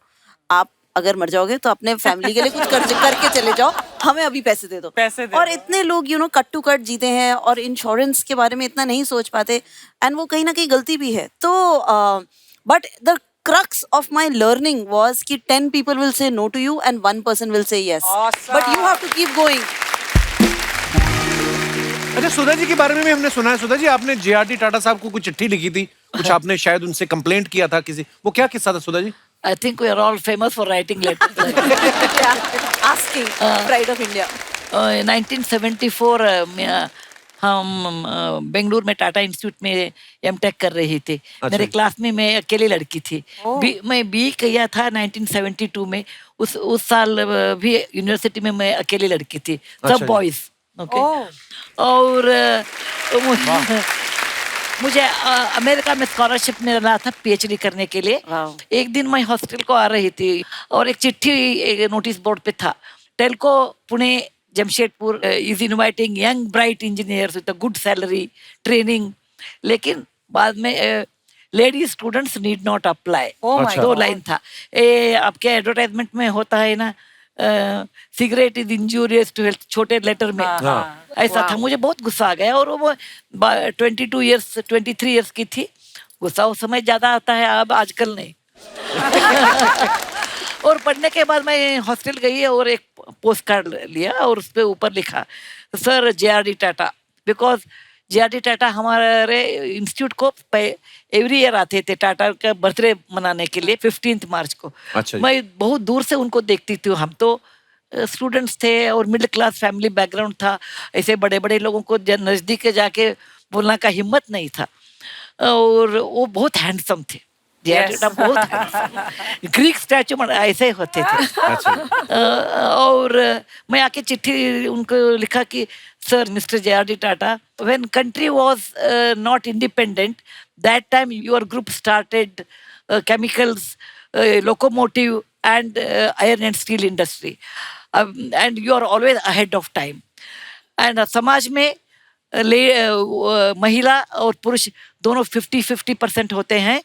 आप अगर मर जाओगे तो अपने फैमिली के लिए कुछ कर्ज करके चले जाओ, हमें अभी पैसे दे दो। और इतने लोग कट टू कट जीते हैं और इंश्योरेंस के बारे में इतना नहीं सोच पाते एंड वो कहीं ना कहीं गलती भी है। तो but the crux of my learning was कि 10 people will say no to you and 1 person will say yes. Awesome. But you have to keep going. अच्छा, सुधा जी के बारे में भी हमने सुना है। सुधा जी, आपने JRD टाटा साहब को कुछ चिट्ठी लिखी थी, कुछ आपने शायद उनसे कंप्लेंट किया था किसी, वो क्या किस्सा था Sudha ji? I think we are all famous for writing letters. Asking pride of India. 1974 हम बेंगलुरु में टाटा इंस्टीट्यूट में एमटेक कर रही थी। मेरे क्लास में मैं अकेली लड़की थी। मैं बी किया था 1972 में। उस साल भी यूनिवर्सिटी में मैं अकेली लड़की थी, सब बॉयज। ओके। और मुझे अमेरिका में स्कॉलरशिप मिला था पीएचडी करने के लिए। एक दिन मैं हॉस्टल को आ रही थी और एक चिट्ठी नोटिस बोर्ड पे था, Telco Pune Jamshedpur is inviting young bright engineers with a good salary training, लेकिन बाद में lady students need not apply. 2 line था। आपके एडवर्टाइजमेंट में होता है ना, cigarette is injurious to health, छोटे लेटर में ऐसा था। मुझे बहुत गुस्सा आ गया और वो 23 इयर्स की थी। गुस्सा उस समय ज्यादा आता है, अब आजकल नहीं। और पढ़ने के बाद मैं हॉस्टल गई और एक पोस्ट कार्ड लिया और उस पे ऊपर लिखा sir JRD Tata, because JRD Tata हमारे इंस्टीट्यूट को एवरी ईयर आते थे टाटा का बर्थडे मनाने के लिए 15 मार्च को। अच्छा। मैं बहुत दूर से उनको देखती थी। हम तो स्टूडेंट्स थे और मिडिल क्लास फैमिली बैकग्राउंड था, ऐसे बड़े बड़े लोगों को नजदीक जाके बोलने का हिम्मत नहीं था। और वो बहुत हैंडसम थे। बहुत ग्रीक स्टैचू ऐसे होते थे। और मैं आके चिट्ठी उनको लिखा कि sir mister JRD Tata, when country was not independent that time your group started chemicals, locomotive and iron and steel industry and you are always ahead of time. And समाज में महिला और पुरुष दोनों 50-50% होते हैं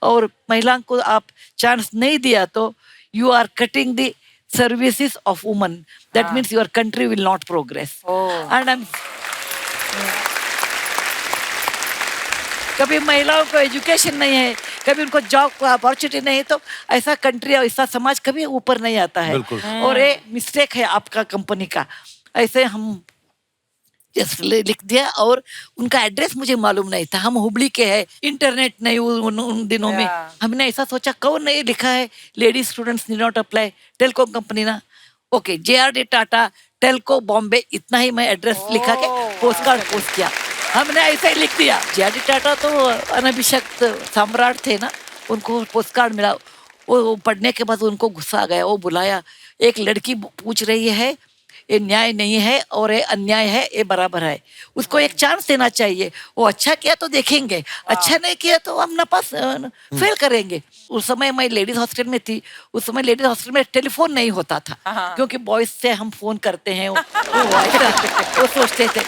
और महिला को आप चांस नहीं दिया तो you are cutting the services of woman, that means your country will not progress. And कभी महिलाओं को एजुकेशन नहीं है, कभी उनको जॉब अपॉर्चुनिटी नहीं है, तो ऐसा कंट्री और ऐसा समाज कभी ऊपर नहीं आता है। और ये मिस्टेक है आपका कंपनी का। ऐसे हम लिख दिया और उनका एड्रेस मुझे मालूम नहीं था। हम हुबली के हैं, इंटरनेट नहीं उन दिनों में। हमने ऐसा सोचा कौन नहीं लिखा है lady students need not apply, Telco company ना। ओके, JRD टाटा टेल्को बॉम्बे, इतना ही मैं एड्रेस लिखा के पोस्ट कार्ड पोस्ट किया। हमने ऐसा ही लिख दिया। JRD टाटा तो अनभिषिक्त सम्राट थे ना, उनको पोस्ट कार्ड मिला। वो पढ़ने के बाद उनको गुस्सा आ गया। वो बुलाया, एक लड़की पूछ रही है ये न्याय नहीं है और ये अन्याय है, ये बराबर है, उसको एक चांस देना चाहिए। वो अच्छा किया तो देखेंगे, अच्छा नहीं किया तो हम ना पास फेल करेंगे। उस समय मैं लेडीज हॉस्टल में थी। उस समय लेडीज हॉस्टल में टेलीफोन नहीं होता था क्योंकि बॉयज से हम फोन करते हैं। वो सोचते थे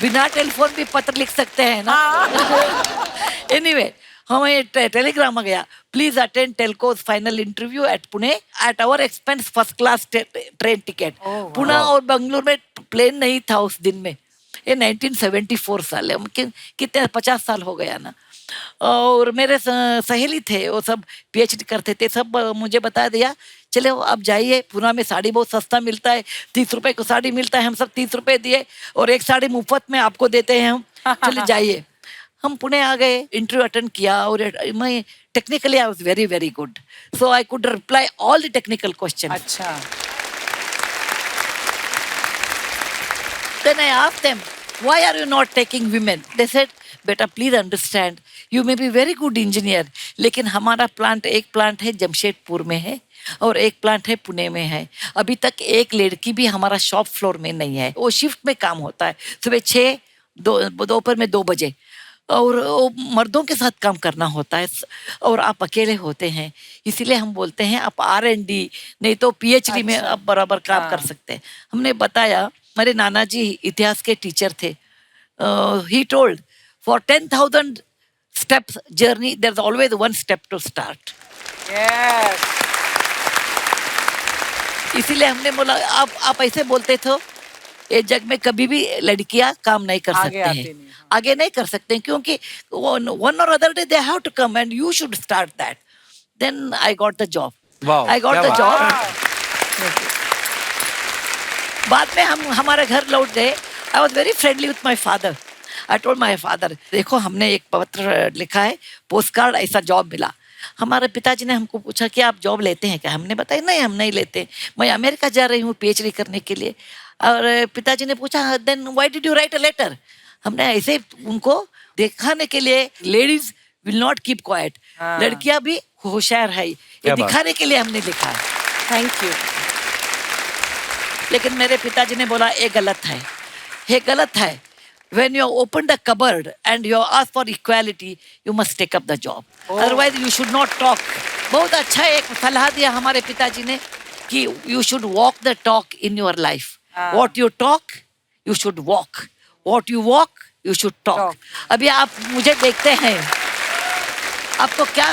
बिना टेलीफोन भी पत्र लिख सकते हैं ना। एनीवे, हमें टेलीग्राम आ गया, please attend Telco's final interview at Pune at our expense, first class train ticket. Pune और बेंगलुरु में प्लेन नहीं था उस दिन में। ये 1974 साल है, कितने 50 साल हो गया ना। और मेरे सहेली थे, वो सब PhD करते थे, सब मुझे बता दिया चले आप जाइए, पुणे में साड़ी बहुत सस्ता मिलता है, 30 रुपए को साड़ी मिलता है। हम सब 30 रुपए दिए और एक साड़ी मुफ्त में आपको देते हैं हम, चले जाइए। हम पुणे आ गए, इंटरव्यू अटेंड किया और मैं technically I was very very good, so I could reply all the technical questions. अच्छा। Then I asked them, why are you not taking women? They said, beta, please understand, you may be very good engineer, लेकिन हमारा plant, एक plant है जमशेदपुर में है और एक plant है पुणे में है। अभी तक एक लड़की भी हमारा शॉप फ्लोर में नहीं है। वो शिफ्ट में काम होता है, सुबह 6, दोपहर में 2 बजे, और वो मर्दों के साथ काम करना होता है और आप अकेले होते हैं। इसीलिए हम बोलते हैं आप R&D नहीं तो PhD में आप बराबर काम कर सकते हैं। हमने बताया, मेरे नाना जी इतिहास के टीचर थे, he told for 10,000 steps journey there's always one step to start. Yes. इसीलिए हमने बोला आप ऐसे बोलते थे, ये जग में कभी भी लड़कियां काम नहीं कर सकते आते हैं, नहीं। आगे नहीं कर सकते हैं, क्योंकि one or other day they have to come and you should start that. Then I got the job. Wow, I got क्या the बात job. बाद में हम हमारे घर लौट गए. I was very friendly with my father. I told my father, देखो हमने एक पत्र लिखा है, पोस्ट कार्ड, ऐसा जॉब मिला. हमारे पिताजी ने हमको पूछा कि आप जॉब लेते हैं क्या? हमने बताया नहीं, हम नहीं लेते, मैं अमेरिका जा रही हूँ PhD करने के लिए. और पिताजी ने पूछा then why did you write a letter? हमने ऐसे उनको दिखाने के लिए, ladies will not keep quiet, लड़कियां भी होशियार है, ये दिखाने के लिए हमने लिखा है. Thank you. लेकिन मेरे पिताजी ने बोला ये गलत है, ये गलत है. When you open the cupboard and you ask for equality, you must take up the job. Otherwise, you should not talk. बहुत अच्छा एक सलाह दिया हमारे पिताजी ने कि you should walk the talk in your life. What you talk, you should walk. What you walk, you should talk. अभी आप मुझे देखते हैं, आपको क्या,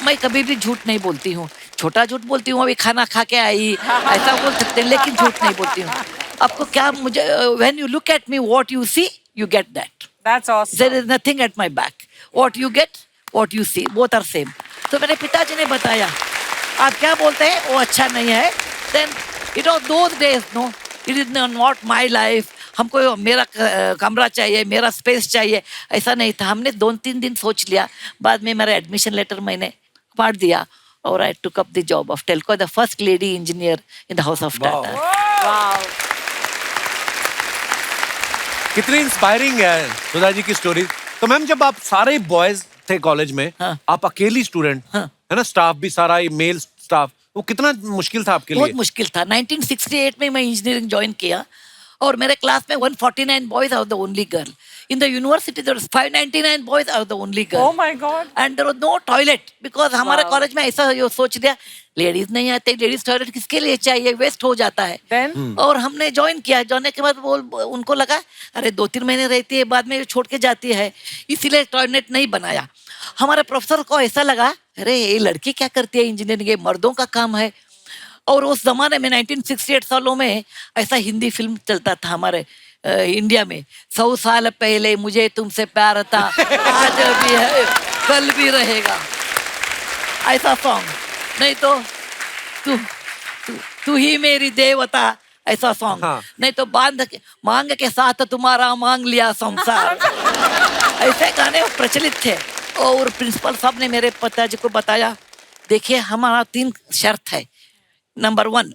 मैं कभी भी झूठ नहीं बोलती हूँ. छोटा झूठ बोलती हूँ, अभी खाना खा के आई, ऐसा बोल सकते हैं, लेकिन झूठ नहीं बोलती हूँ. आपको क्या, मुझे when you look at me, what you see, you get that. That's awesome. There is nothing at my back. What you get, what you see, both are same. तो मेरे पिताजी ने बताया, आप क्या बोलते हैं वो अच्छा नहीं है. Then it was those days, no, it is not my life. हमको मेरा कमरा चाहिए, मेरा स्पेस चाहिए, ऐसा नहीं था. हमने 2-3 दिन सोच लिया. बाद में मेरा एडमिशन लेटर मैंने पढ़ दिया और I took up the job of Telco, the first lady engineer in the house of Tata. Wow. कितनी इंस्पायरिंग है सुधा जी की स्टोरी. तो मैम, जब आप सारे बॉयज थे कॉलेज में, हाँ. आप अकेली स्टूडेंट, हाँ. है ना, स्टाफ भी सारा मेल स्टाफ, वो कितना मुश्किल था आपके लिए? बहुत मुश्किल था. 1968 में मैं इंजीनियरिंग ज्वाइन किया और मेरे क्लास में 149 boys are the only girl. In the university there was 599 boys are the only girl. Oh my God. And there was no toilet because हमारे कॉलेज में ऐसा ये सोच दिया, लेडीज नहीं आते, लेडीज टॉयलेट किसके लिए चाहिए, वेस्ट हो जाता है. Then? और हमने ज्वाइन किया. ज्वाइन के बाद वो उनको लगा अरे 2-3 महीने रहती है, बाद में छोड़ के जाती है, इसीलिए टॉयलेट नहीं बनाया. हमारे प्रोफेसर को ऐसा लगा अरे ये लड़की क्या करती है इंजीनियरिंग, ये मर्दों का काम है. और उस जमाने में 1968 सालों में ऐसा हिंदी फिल्म चलता था हमारे इंडिया में, 100 साल पहले मुझे तुमसे प्यार था, आज भी है कल भी रहेगा, ऐसा सॉन्ग. नहीं तो तू ही मेरी देवता, ऐसा सॉन्ग. हाँ. नहीं तो मांग के साथ तुम्हारा मांग लिया संसार, ऐसे गाने प्रचलित थे. और प्रिंसिपल साहब ने मेरे पिताजी को बताया, देखिए हमारा 3 शर्त है. नंबर 1,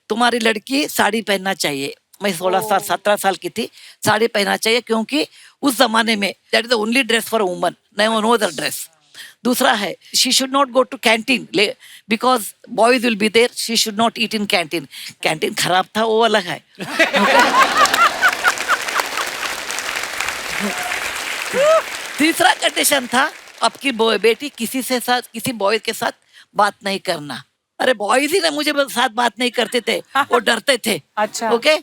तुम्हारी लड़की साड़ी पहनना चाहिए. मैं 17 साल की थी. साड़ी पहनना चाहिए क्योंकि उस जमाने में that is the only dress for a woman, no other dress. दूसरा है, she should not go to canteen because boys will be there, she should not eat in canteen. Canteen खराब था वो अलग है. तीसरा कंडीशन था, आपकी बेटी किसी बॉय के साथ बात नहीं करना. अरे बॉयज ही ना मुझे साथ बात नहीं करते थे, वो डरते थे. अच्छा. ओके.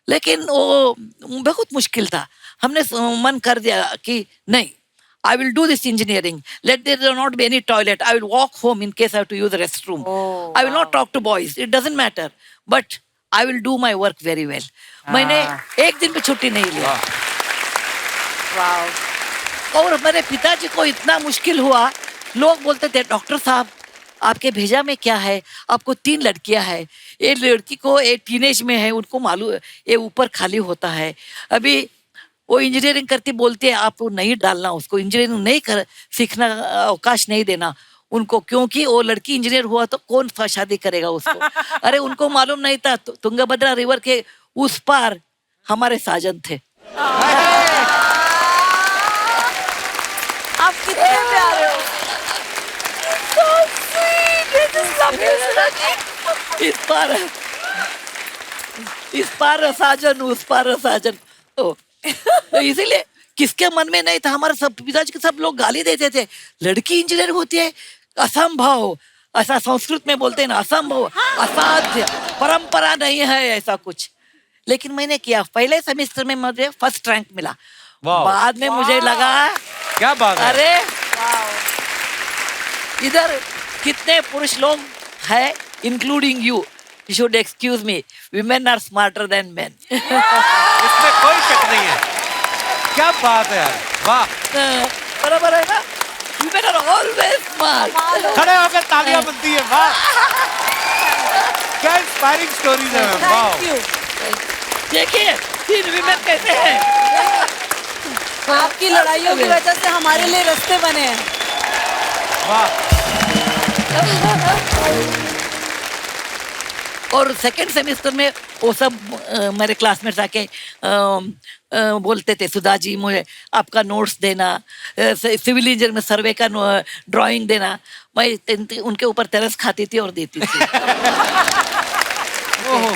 लेकिन वो बहुत मुश्किल था. हमने मन कर दिया कि नहीं, I will do this engineering. Let there not be any toilet. I will walk home in case I have to use the restroom. I will not talk to boys. It doesn't matter. But I will do my work very well. मैंने एक दिन भी छुट्टी नहीं लिया. और मेरे पिताजी को इतना मुश्किल हुआ, लोग बोलते थे डॉक्टर साहब आपके भेजा में क्या है, आपको 3 लड़कियां हैं, ये लड़की को एक टीनेज में है, उनको मालूम ये ऊपर खाली होता है, अभी वो इंजीनियरिंग करती, बोलती है आप नहीं डालना उसको, इंजीनियरिंग नहीं कर सीखना, अवकाश नहीं देना उनको, क्योंकि वो लड़की इंजीनियर हुआ तो कौन शादी करेगा उसको. अरे उनको मालूम नहीं था तुंगभद्रा रिवर के उस पार हमारे साजन थे. आप कितने इस पार साजन उस पार साजन। ओ, तो इसीलिए किसके मन में नहीं था, हमारे सब पिताजी के सब लोग गाली देते थे, लड़की इंजीनियर होती है, असंभव, ऐसा संस्कृत में बोलते हैं ना, असंभव, असाध्य, परंपरा नहीं है ऐसा कुछ। लेकिन मैंने किया, पहले सेमेस्टर में मुझे फर्स्ट रैंक मिला, वाह। बाद में मुझे लगा क्या बात है। अरे इधर कितने पुरुष लोग हैं, including you should excuse me, women are smarter than men. इसमें कोई शक नहीं है। क्या बात है यार, वाह। बराबर है ना, विमेन आर ऑलवेज स्मार्ट। खड़े होकर तालियां बनती है, वाह। क्या इंस्पायरिंग स्टोरीज है मैम, वाह। देखिए 3 विमेन कैसे हैं। आपकी लड़ाइयों की वजह से हमारे लिए रास्ते बने हैं। वाह। और सेकंड सेमेस्टर में वो सब मेरे क्लासमेट्स आके बोलते थे, सुधा जी मुझे आपका नोट्स देना, सिविल इंजीनियर में सर्वे का ड्राइंग देना। मैं उनके ऊपर तरस खाती थी और देती थी। ओहो।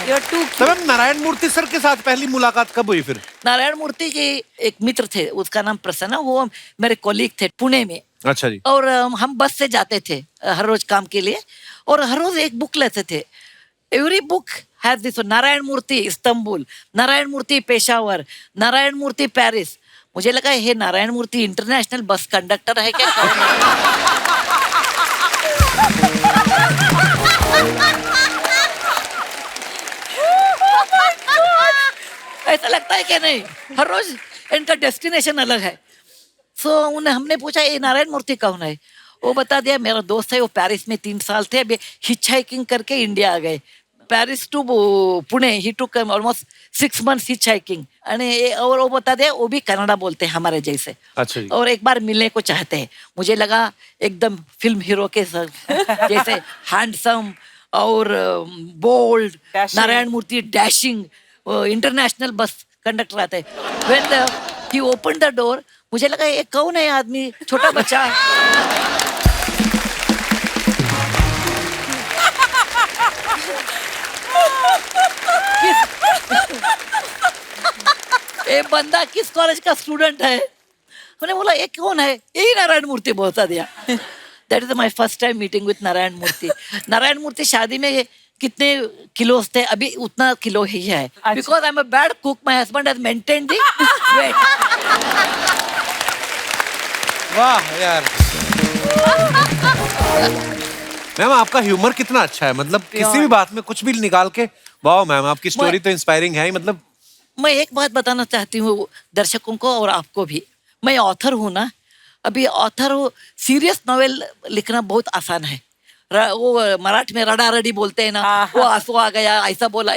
तो मैम नारायण मूर्ति सर के साथ पहली मुलाकात कब हुई फिर? नारायण मूर्ति के एक मित्र थे, उसका नाम प्रसन्न, वो मेरे कॉलीग थे पुणे में। अच्छा जी। और हम बस से जाते थे हर रोज काम के लिए, और हर रोज एक बुक लेते थे। Every book has this, Narayana Murthy Istanbul, Narayana Murthy Peshawar, Narayana Murthy Paris. मुझे लगा ये Narayana Murthy international bus conductor है क्या? ऐसा लगता है क्या? नहीं, हर रोज इनका डेस्टिनेशन अलग है। उन्हें हमने पूछा ये नारायण मूर्ति कौन है? वो बता दिया मेरा दोस्त है, वो पेरिस में 3 साल थे, अभी हिच हाइकिंग करके इंडिया आ गए, Paris to Pune, he took almost 6 months hitchhiking. और वो बता दिया वो भी कन्नड़ा बोलते हैं हमारे जैसे। अच्छा जी। और एक बार मिलने को चाहते हैं। मुझे लगा एकदम फिल्म हीरो के जैसे हैंडसम और बोल्ड, नारायण मूर्ति डैशिंग, इंटरनेशनल बस कंडक्टर आते हैं। When he open the door, मुझे लगा ये कौन है आदमी, छोटा बच्चा। ये बंदा किस कॉलेज का स्टूडेंट है? मैंने बोला ये कौन है? यही नारायण मूर्ति बता दिया। That is my first time meeting with Narayana Murthy. Narayana Murthy शादी में कितने किलोस थे? अभी उतना किलो ही है। Because I am a bad cook, my husband has maintained the weight. वाह यार। मैम आपका ह्यूमर कितना अच्छा है, मतलब किसी भी बात में कुछ भी निकाल के, वाह मैम आपकी स्टोरी तो इंस्पायरिंग है ही। मतलब मैं एक बात बताना चाहती हूँ दर्शकों को और आपको भी, मैं ऑथर हूँ ना। अभी ऑथर हो, सीरियस नॉवेल लिखना बहुत आसान है। वो मराठी में रड़ा रड़ी बोलते हैं ना, वो आंसू आ गया, ऐसा बोला,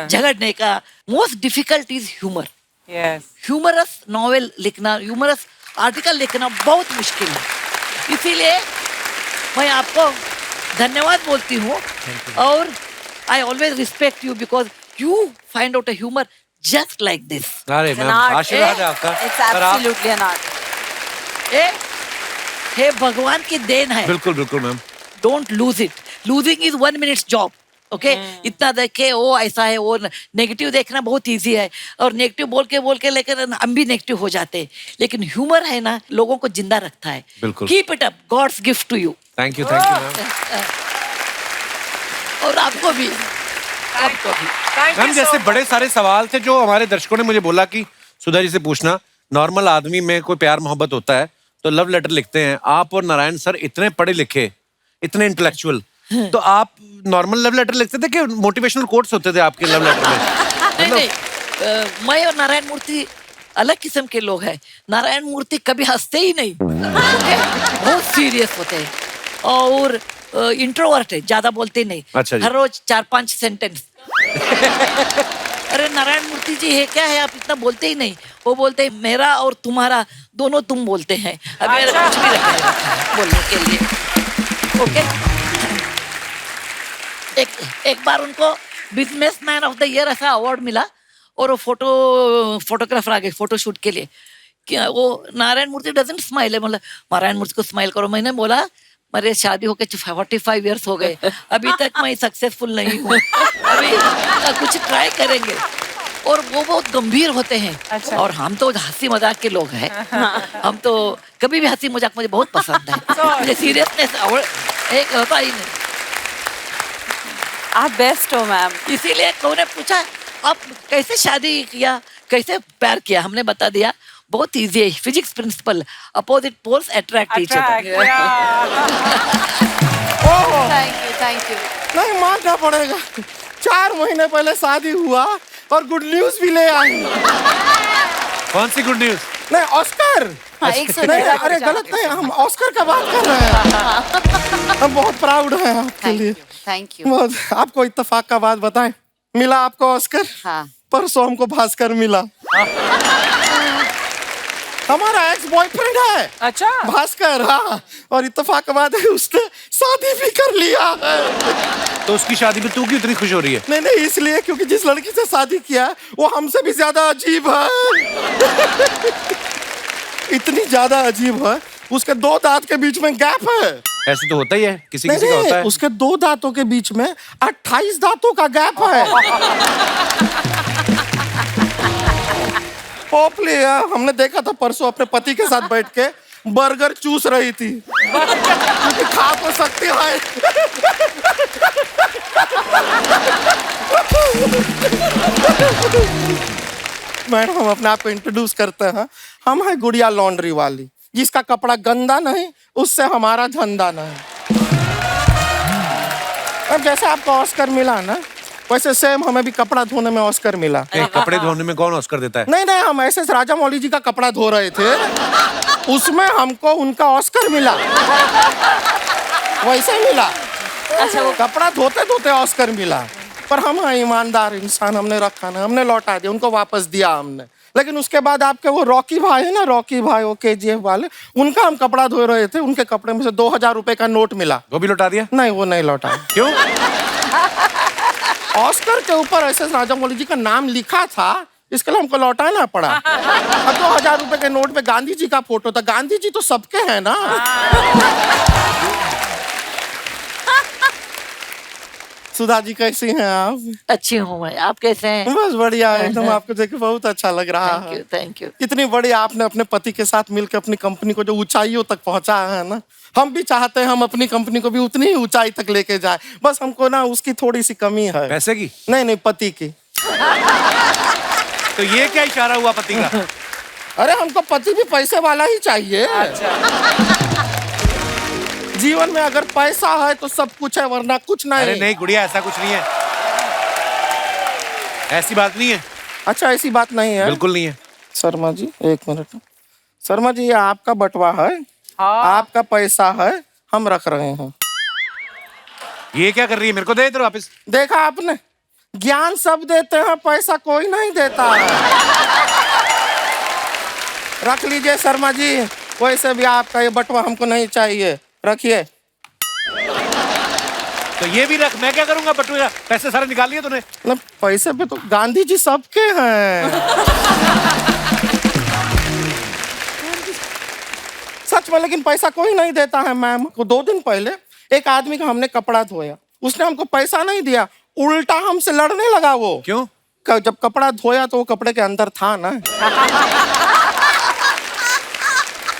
झगड़ने का। Most difficult is humour. Humorous novel लिखना, ह्यूमरस आर्टिकल लिखना बहुत मुश्किल है। इसीलिए मैं आपको धन्यवाद बोलती हूँ, और I always respect you because you find out a humour just like this. अरे मैम आशीर्वाद है आपका। It's absolutely an art. हे भगवान की देन है। बिल्कुल बिल्कुल ma'am. Don't lose it, losing is 1 minute job. Okay, इतना देखे वो ऐसा है, वो नेगेटिव देखना बहुत इजी है, और नेगेटिव बोल के लेकर हम भी नेगेटिव हो जाते हैं। लेकिन ह्यूमर है ना, लोगों को जिंदा रखता है। बिल्कुल। Keep it up, God's gift to you. Thank you ma'am. और आपको भी, आपको भी। मैम जैसे बड़े सारे सवाल थे जो हमारे दर्शकों ने मुझे बोला कि सुधा जी से पूछना। नॉर्मल आदमी में कोई प्यार मोहब्बत होता है तो लव लेटर लिखते हैं। आप और नारायण सर इतने पढ़े लिखे, इतने इंटेलेक्चुअल, तो आप नॉर्मल लव लेटर लिखते थे कि मोटिवेशनल कोट्स होते थे आपके लव लेटर में? नहीं, मैं और नारायण मूर्ति अलग किस्म के लोग हैं। नारायण मूर्ति कभी हंसते ही नहीं, बहुत सीरियस होते हैं, और इंट्रोवर्ट है, ज्यादा बोलते नहीं। अच्छा जी। हर रोज 4-5 सेंटेंस। अरे नारायण मूर्ति जी है क्या है, आप इतना बोलते ही नहीं। वो बोलते हैं मेरा और तुम्हारा दोनों तुम बोलते हैं। अब मेरा कुछ भी रखा है बोलने के लिए। ओके, एक बार उनको बिजनेसमैन ऑफ द ईयर ऐसा अवार्ड मिला, और वो फोटोग्राफर आ गए फोटो शूट के लिए। क्या वो नारायण मूर्ति डजंट स्माइल है, मतलब नारायण मूर्ति को स्माइल करो। मैंने बोला मेरे शादी होके 45 इयर्स हो गए, अभी तक मैं सक्सेसफुल नहीं हूँ। अभी कुछ ट्राई करेंगे। और वो बहुत गंभीर होते हैं। अच्छा। और हम तो हंसी मजाक के लोग हैं। हम तो कभी भी हंसी मजाक मुझे बहुत पसंद है। मुझे सीरियसनेस एक होता ही नहीं। आप बेस्ट हो मैम। इसीलिए उन्होंने पूछा आप कैसे शादी किया, कैसे प्यार किया, हमने बता दिया बहुत इजी है। Physics principle, opposite poles attract each other. Thank you. नहीं मानना पड़ेगा, 4 महीने पहले शादी हुआ और गुड न्यूज भी ले आई। कौन सी गुड न्यूज? नहीं ऑस्कर। हाँ, 100 नहीं अरे गलत नहीं, हम ऑस्कर का बात कर रहे हैं। हम बहुत प्राउड हैं आपके लिए। Thank you. बहुत। आपको इत्तेफाक का बात बताएं, मिला आपको ऑस्कर? हाँ। परसों हमको भास्कर मिला। हमारा एक्स बॉयफ्रेंड है अच्छा। भास्कर। हाँ, और इत्तेफाक का बात है उसने शादी भी कर लिया है। तो उसकी शादी में तू क्यों इतनी खुश हो रही है? नहीं इसलिए क्योंकि जिस लड़की से शादी किया है वो हमसे भी ज्यादा अजीब है। इतनी ज्यादा अजीब है, उसके 2 दांत के बीच में गैप है। ऐसे तो होता ही है, किसी नहीं, किसी का होता है। उसके 2 दांतों के बीच में 28 दांतों का गैप है। पोपली हमने देखा था परसों अपने पति के साथ बैठ के बर्गर चूस रही थी, क्योंकि खा तो सकती है। मैडम हम अपने आप को इंट्रोड्यूस करते हैं। हम है गुड़िया लॉन्ड्री वाली, जिसका कपड़ा गंदा नहीं उससे हमारा धंधा नहीं। अब जैसे आपको ऑस्कर मिला ना, वैसे सेम हमें भी कपड़ा धोने में ऑस्कर मिला। कपड़े धोने में कौन ऑस्कर देता है? नहीं हम ऐसे राजा मौली जी का कपड़ा धो रहे थे, उसमें हमको उनका ऑस्कर मिला। वैसे मिला। अच्छा, वो कपड़ा धोते धोते ऑस्कर मिला। पर हम हैं ईमानदार इंसान, हमने रखा ना, हमने लौटा दिया, उनको वापस दिया हमने। लेकिन उसके बाद आपके वो रॉकी भाई है ना, रॉकी भाई वो KGF वाले, उनका हम कपड़ा धो रहे थे, उनके कपड़े में से 2000 रुपए का नोट मिला। वो भी लौटा दिया? नहीं वो नहीं लौटा। क्यों? ऑस्कर के ऊपर ऐसे राजा मौली जी का नाम लिखा था, इसके लिए हमको लौटाना पड़ा। अब 2000 रुपए के नोट पे गांधी जी का फोटो था। गांधी जी तो सबके हैं ना। सुधा जी कैसी हैं आप? अच्छी हूँ मैं, आप कैसे हैं? बस बढ़िया एकदम, आपको देख के बहुत अच्छा लग रहा है। Thank you. इतनी बड़ी आपने अपने पति के साथ मिलकर अपनी कंपनी को जो ऊंचाइयों तक पहुंचाया है ना, हम भी चाहते हैं हम अपनी कंपनी को भी उतनी ही ऊंचाई तक लेके जाए। बस हमको ना उसकी थोड़ी सी कमी है। पैसे की? नहीं पति की। तो ये क्या इशारा हुआ पति का? अरे हमको पति भी पैसे वाला ही चाहिए। जीवन में अगर पैसा है तो सब कुछ है, वरना कुछ नहीं। अरे नहीं गुड़िया, ऐसा कुछ नहीं है, ऐसी बात नहीं है। अच्छा ऐसी बात नहीं है? बिल्कुल नहीं है। शर्मा जी 1 मिनट। शर्मा जी ये आपका बटवा है। हाँ। आपका पैसा है, हम रख रहे हैं। ये क्या कर रही है? मेरे को दे इधर वापस। देखा आपने, ज्ञान सब देते हैं, पैसा कोई नहीं देता है। रख लीजिए शर्मा जी, वैसे भी आपका ये बटवा हमको नहीं चाहिए, रखिए। तो ये भी रख, मैं क्या करूंगा बटुआ? पैसे सारे निकाल लिए तूने? मतलब पैसे पे तो गांधी जी सबके हैं। सच में, लेकिन पैसा कोई नहीं देता है मैम को। 2 दिन पहले एक आदमी का हमने कपड़ा धोया, उसने हमको पैसा नहीं दिया, उल्टा हमसे लड़ने लगा। वो क्यों? जब कपड़ा धोया तो वो कपड़े के अंदर था ना।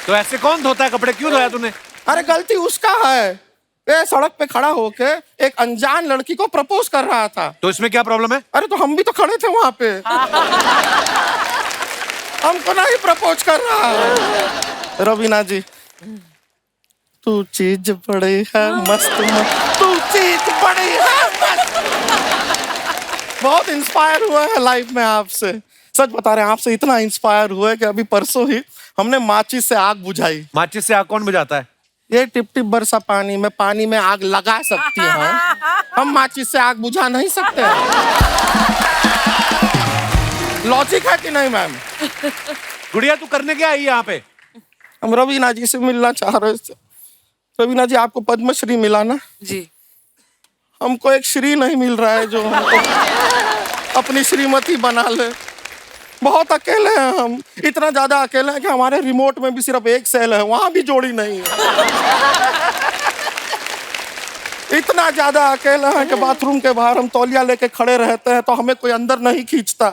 तो ऐसे कौन धोता है कपड़े? क्यों धोया तूने? अरे गलती उसका है, ये सड़क पे खड़ा होके एक अनजान लड़की को प्रपोज कर रहा था। तो इसमें क्या प्रॉब्लम है? अरे तो हम भी तो खड़े थे वहां पे। हमको नहीं प्रपोज कर रहा है। रवीना जी, तू चीज बड़ी है मस्त मस्त, तू चीज बड़ी है मस्त। बहुत इंस्पायर हुआ है लाइफ में आपसे, सच बता रहे हैं। आपसे इतना इंस्पायर हुआ है कि अभी परसों ही हमने माचिस से आग बुझाई। माचिस से आग कौन बुझाता है? ये टिप टिप बरसा पानी में आग लगा सकती है, हम माचिस से आग बुझा नहीं सकते। लॉजिक है कि नहीं मैम? गुड़िया तू करने क्या आई यहाँ पे? हम रवीना जी से मिलना चाह रहे थे। रवीना जी आपको पद्मश्री मिला ना जी। हमको एक श्री नहीं मिल रहा है जो हमको अपनी श्रीमती बना ले। बहुत अकेले हैं हम, इतना ज्यादा अकेले हैं कि हमारे रिमोट में भी सिर्फ एक सेल है, वहां भी जोड़ी नहीं है। इतना ज्यादा अकेले हैं कि बाथरूम के बाहर हम तौलिया लेके खड़े रहते हैं तो हमें कोई अंदर नहीं खींचता।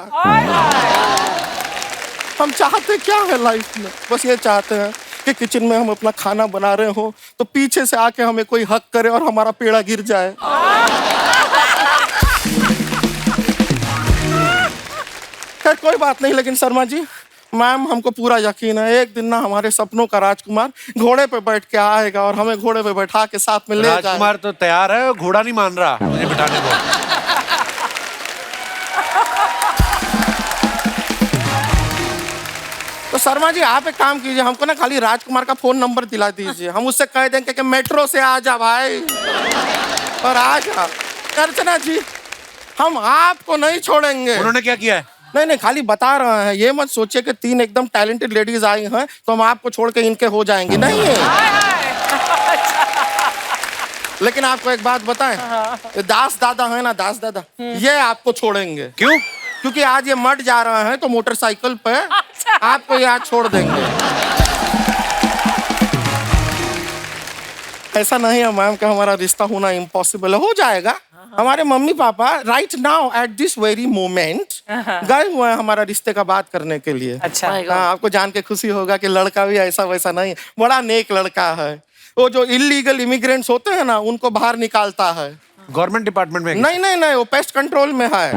हम चाहते क्या है लाइफ में? बस ये चाहते हैं कि किचन में हम अपना खाना बना रहे हो तो पीछे से आके हमें कोई हक करे और हमारा पेड़ा गिर जाए। खैर कोई बात नहीं, लेकिन शर्मा जी, मैम, हमको पूरा यकीन है एक दिन ना हमारे सपनों का राजकुमार घोड़े पे बैठ के आएगा और हमें घोड़े पे बैठा के साथ में ले जाएगा। राजकुमार तो तैयार है, घोड़ा नहीं मान रहा मुझे बिठाने को। तो शर्मा जी आप एक काम कीजिए, हमको ना खाली राजकुमार का फोन नंबर दिला दीजिए, हम उससे कह देंगे कि मेट्रो से आ जा भाई और आ जा। अर्चना जी, हम आपको नहीं छोड़ेंगे। उन्होंने क्या किया है? नहीं नहीं, खाली बता रहे हैं, ये मत सोचिए कि 3 एकदम टैलेंटेड लेडीज आई हैं तो हम आपको छोड़ के इनके हो जाएंगे, नहीं है। लेकिन आपको एक बात बताएं, दास दादा है ना, दास दादा, ये आपको छोड़ेंगे। क्यों? क्योंकि आज ये मट जा रहे हैं तो मोटरसाइकिल पे आपको यहाँ छोड़ देंगे। ऐसा नहीं है मैम कि हमारा रिश्ता होना इम्पॉसिबल है, हो जाएगा। हमारे mummy papa right now at this very moment गए हुए हैं हमारा रिश्ते का बात करने के लिए। अच्छा। हाँ, आपको जान के खुशी होगा कि लड़का भी ऐसा वैसा नहीं है, बड़ा नेक लड़का है। वो जो इलीगल इमिग्रेंट्स होते हैं ना, उनको बाहर निकालता है। गवर्नमेंट डिपार्टमेंट में? नहीं नहीं नहीं, वो पेस्ट कंट्रोल में है।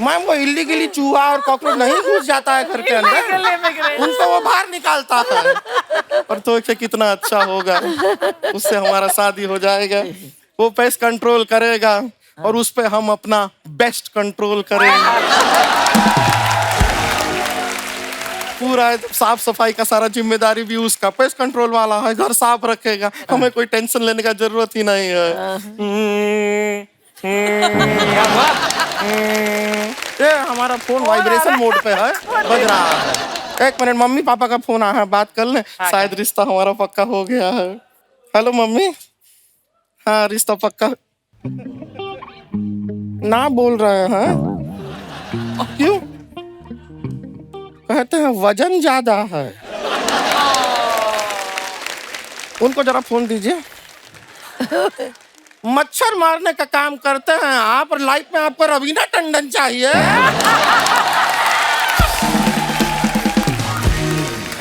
मैम, वो इलीगली चूहा और कॉकरोच नहीं घुस जाता है घर के अंदर, उनको वो बाहर निकालता है। और तो कितना अच्छा होगा, उससे हमारा शादी हो जाएगा, वो पेस्ट कंट्रोल करेगा और उस पे हम अपना बेस्ट कंट्रोल करेंगे। पूरा साफ सफाई का सारा जिम्मेदारी भी उसका, पेस्ट कंट्रोल वाला है, घर साफ रखेगा, हमें कोई टेंशन लेने का जरूरत ही नहीं है। ये हमारा फोन वाइब्रेशन मोड पे है, बज रहा है। एक मिनट, मम्मी पापा का फोन आया है, बात कर ले, शायद रिश्ता हमारा पक्का हो गया है। हेलो मम्मी, हाँ रिश्ता पक्का ना बोल रहे हैं, क्यों? कहते हैं वजन ज्यादा है। उनको जरा फोन दीजिए। मच्छर मारने का काम करते हैं आप, और लाइफ में आपको रवीना टंडन चाहिए।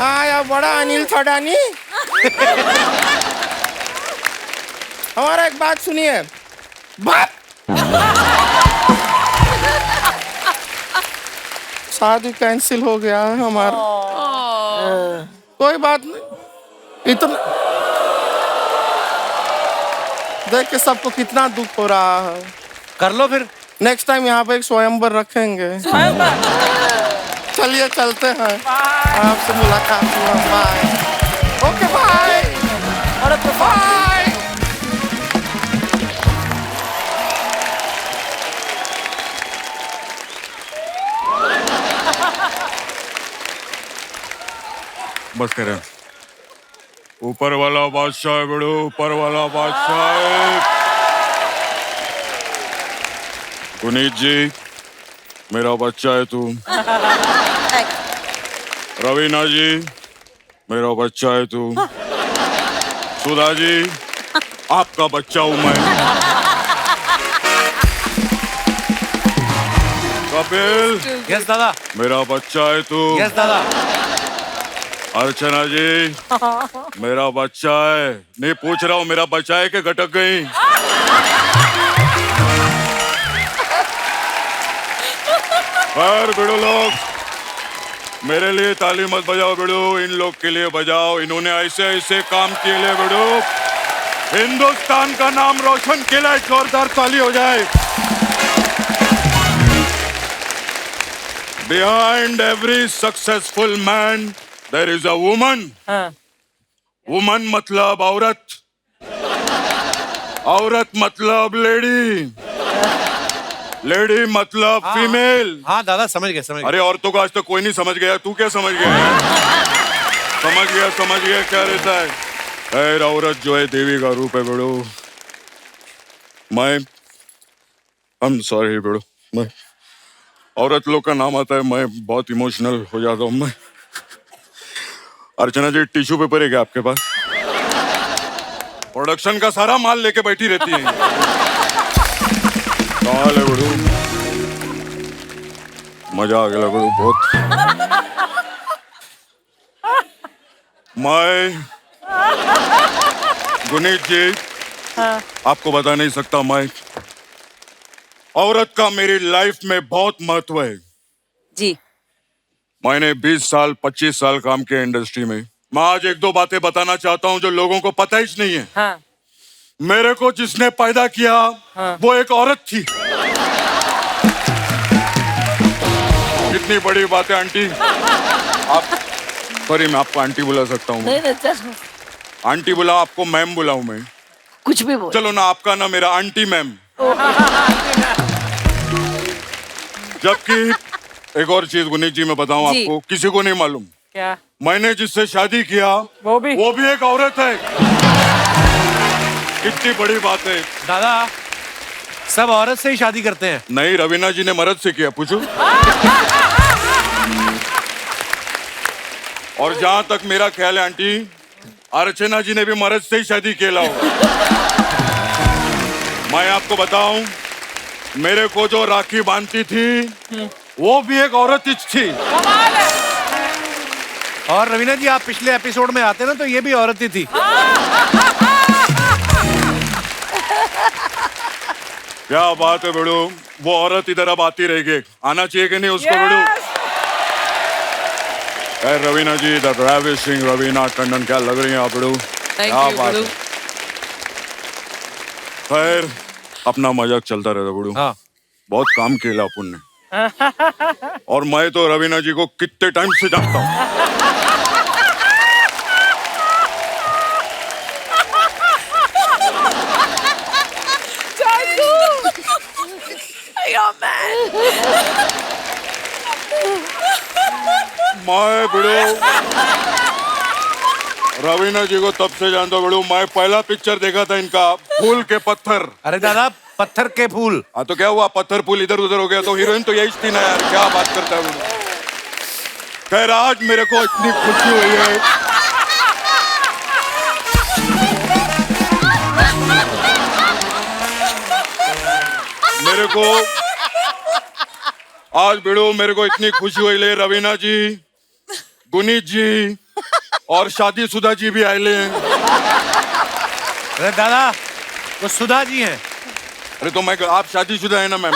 आया बड़ा अनिल थडानी। हमारा एक बात सुनिए, बात शादी कैंसिल हो गया है हमारा। कोई बात नहीं, इतना देख के सबको कितना दुख हो रहा है। कर लो फिर, नेक्स्ट टाइम यहाँ पे एक स्वयंवर रखेंगे। चलिए चलते हैं, आपसे मुलाकात हुआ, बाय। Okay bye, bye. बस करें, ऊपर वाला बादशाह है बेड़ो, ऊपर वाला बादशाह है। पुनीत जी, मेरा बच्चा है तू। रवीना जी, मेरा बच्चा है तू। सुधा जी, आपका बच्चा हूं मैं। कपिल, यस दादा। मेरा बच्चा है तू। यस दादा। अर्चना जी, मेरा बच्चा है। नहीं पूछ रहा हूँ मेरा बच्चा है कि गटक गई। खैर बिड़ो लोग, मेरे लिए ताली मत बजाओ बिड़ो, इन लोग के लिए बजाओ, इन्होंने ऐसे ऐसे काम किए ले बिड़ो, हिंदुस्तान का नाम रोशन किया है। जोरदार ताली हो जाए। Behind every successful man there is a woman. Woman मतलब औरत, औरत मतलब लेडी, लेडी मतलब फीमेल। हाँ दादा, समझ गए समझ गए। अरे औरतों को आज तक कोई नहीं समझ गया, तू क्या समझ गया? समझ गया क्या रहता है। खैर औरत जो है देवी का रूप है बेड़ो। मैं सॉरी बेड़ो, मैं औरत लोग का नाम आता है, मैं बहुत इमोशनल हो जाता हूँ। मैं अर्चना जी टिश्यू पेपर है क्या आपके पास? प्रोडक्शन का सारा माल लेके बैठी रहती है। कमाल है बड़ू, मजा आ गया बड़ू बहुत। मैं गुनीत जी आपको बता नहीं सकता, मैं औरत का मेरी लाइफ में बहुत महत्व है। जी मैंने 20 साल 25 साल काम किया इंडस्ट्री में। मैं आज एक दो बातें बताना चाहता हूं जो लोगों को पता ही नहीं है। हाँ मेरे को जिसने पैदा किया वो एक औरत थी। कितनी बड़ी बात है आंटी। आप सॉरी, मैं आपको आंटी बुला सकता हूँ? नहीं just आंटी बुला, आपको मैम बुलाऊं मैं? कुछ भी बोल। चलो ना, आपका ना मेरा आंटी मैम। जबकि एक और चीज गुनीत जी मैं बताऊं जी। आपको, किसी को नहीं मालूम, क्या? मैंने जिससे शादी किया वो भी एक औरत है। कितनी बड़ी बात है। दादा सब औरत से ही शादी करते हैं। नहीं, रवीना जी ने मर्द से किया, पूछो। और जहां तक मेरा ख्याल है आंटी, अर्चना जी ने भी मर्द से ही शादी किया होगा। मैं आपको बताऊं, मेरे को जो राखी बांधती थी वो भी एक औरत ही थी। और रवीना जी आप पिछले एपिसोड में आते ना तो ये भी औरत ही थी। क्या बात है बड़ू, वो औरत इधर अब आती रहेगी। आना चाहिए कि नहीं उसको बड़ू? रवीना जी, द ravishing रवीना टंडन, क्या लग रही हैं आप बड़ू? थैंक क्या यू बात बड़ू। है। खैर अपना मजाक चलता रहता बड़ू। हाँ बहुत काम किया अपन ने। और मैं तो रवीना जी को कितने टाइम से जानता हूँ। मैं बड़ू रवीना जी को तब से जानता हूँ बड़ू। मैं पहला पिक्चर देखा था इनका, फूल के पत्थर। अरे दादा पत्थर के फूल। हाँ तो क्या हुआ, पत्थर फूल इधर उधर हो गया तो हीरोइन तो यही थी ना यार, क्या बात करता है बड़ू। खैर आज मेरे को इतनी खुशी हुई है। मेरे को आज बेड़ो मेरे को इतनी खुशी हुई ले, रवीना जी, गुनीत जी और शादीशुदा जी भी आए ले। अरे दादा वो सुधा जी हैं। अरे तो मैं, आप शादीशुदा है ना मैम?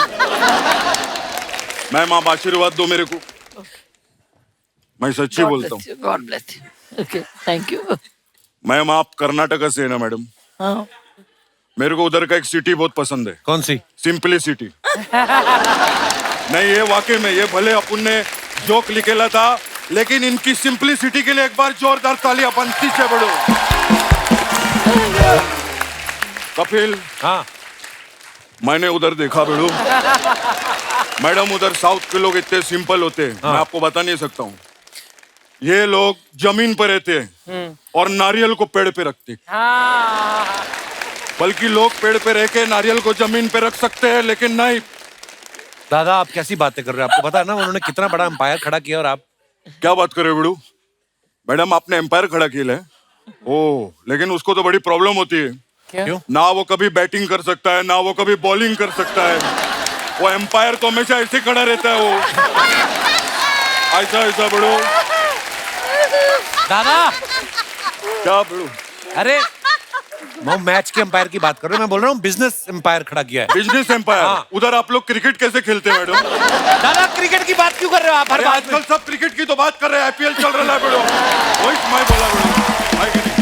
मैम आप आशीर्वाद दो मेरे को, मैं सच्ची बोलता हूँ। God bless you. Okay thank you. Ma'am आप कर्नाटक से है ना मैडम? हाँ मेरे को उधर का एक सिटी बहुत पसंद है। कौन सी? सिंपलिसिटी। नहीं ये वाकई में, ये भले अपन ने जोक लिखेला था लेकिन इनकी सिंपलिसिटी के लिए एक बार जोरदार तालियां बनती है बड़ो। कपिल, हाँ मैंने उधर देखा बेड़ू, मैडम उधर साउथ के लोग इतने सिंपल होते हैं, मैं आपको बता नहीं सकता हूँ। ये लोग जमीन पर रहते हैं और नारियल को पेड़ पे रखते हैं। बल्कि लोग पेड़ पे रह के नारियल को जमीन पे रख सकते हैं लेकिन नहीं। दादा आप कैसी बातें कर रहे हैं? आपको पता है ना उन्होंने कितना बड़ा एम्पायर खड़ा किया और आप क्या बात कर रहे हो बेड़ू? मैडम आपने एम्पायर खड़ा किया है। ओ, लेकिन उसको तो बड़ी प्रॉब्लम होती है। क्यों? ना वो कभी बैटिंग कर सकता है ना वो कभी बॉलिंग कर सकता है। वो एम्पायर तो हमेशा ऐसे खड़ा रहता है, वो ऐसा ऐसा बड़ो। दादा क्या बड़ो? अरे मैं मैच के एम्पायर की बात कर रहा हूँ, मैं बोल रहा हूँ बिजनेस एम्पायर खड़ा किया है। Business empire? हाँ। उधर आप लोग क्रिकेट कैसे खेलते हैं मैडम? दादा क्रिकेट की बात क्यों कर रहे हो आप हर अरे बात आजकल में? सब क्रिकेट की तो बात कर रहे हैं, आईपीएल चल रहा है बड़ो। वही मैं बोला बड़ो, है कि नहीं?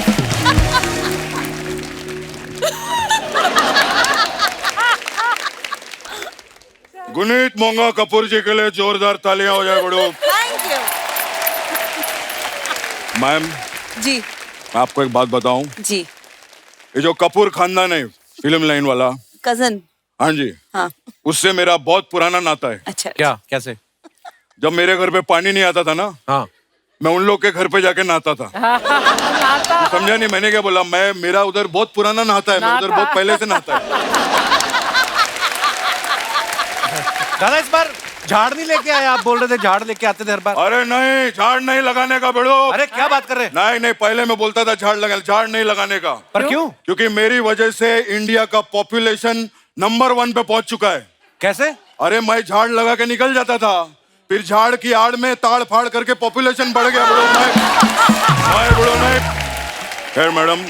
गुनीत मोंगा कपूर जी के लिए जोरदार तालियां हो जाए बड़ो। Thank you. मैम जी मैं आपको एक बात बताऊं, जी ये जो कपूर खानदान है फिल्म लाइन वाला, कजन। हाँ जी, हाँ उससे मेरा बहुत पुराना नाता है। अच्छा क्या कैसे? जब मेरे घर पे पानी नहीं आता था ना, हाँ मैं उन लोग के घर पे जाके नहाता था। तो समझा नहीं मैंने क्या बोला? मैं, मेरा उधर बहुत पुराना नहाता है, मैं उधर बहुत पहले से नहाता है। दादा इस बार झाड़ नहीं लेके आए, आप बोल रहे थे झाड़ लेके आते थे हर बार। अरे नहीं, झाड़ नहीं लगाने का बेड़ो। अरे क्या बात कर रहे हैं? नहीं नहीं, पहले मैं बोलता था झाड़ नहीं लगाने का। पर क्यों? क्योंकि मेरी वजह से इंडिया का पॉपुलेशन नंबर 1 पे पहुंच चुका है। कैसे? अरे मैं झाड़ लगा के निकल जाता था, फिर झाड़ की आड़ में ताड़ फाड़ करके पॉपुलेशन बढ़ गया बड़ो। मैं बड़ो नहीं। खैर मैडम,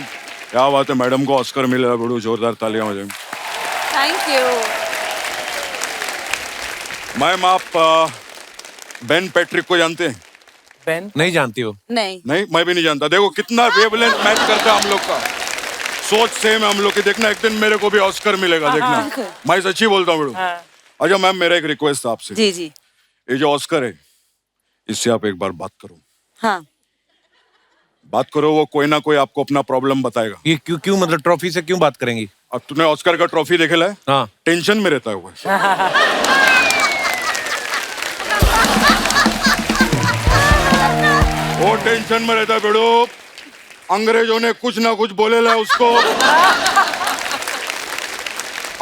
क्या बात है, मैडम को ऑस्कर मिला बड़ो, जोरदार तालियां हो जाए। Thank you. मैम आप बेन पैट्रिक को जानते हैं? बेन? नहीं जानती हो? नहीं नहीं, मैं भी नहीं जानता। देखो कितना वेवलेंथ मैच करता है हम लोग का, सोच सेम है हम लोग की। देखना एक दिन मेरे को भी ऑस्कर मिलेगा, देखना। मैं सच्ची बोलता हूँ बड़ो। अच्छा मैम, मेरा एक रिक्वेस्ट था आपसे। जी जी। ये जो ऑस्कर है, इससे आप एक बार बात करो। हाँ बात करो, वो कोई ना कोई आपको अपना प्रॉब्लम बताएगा। ये क्यों क्यों मतलब ट्रॉफी से क्यों बात करेंगी? अब तूने ऑस्कर का ट्रॉफी देखेला है? हाँ। टेंशन में रहता है वो। वो टेंशन में रहता है बेड़ो, अंग्रेजों ने कुछ ना कुछ बोलेला उसको।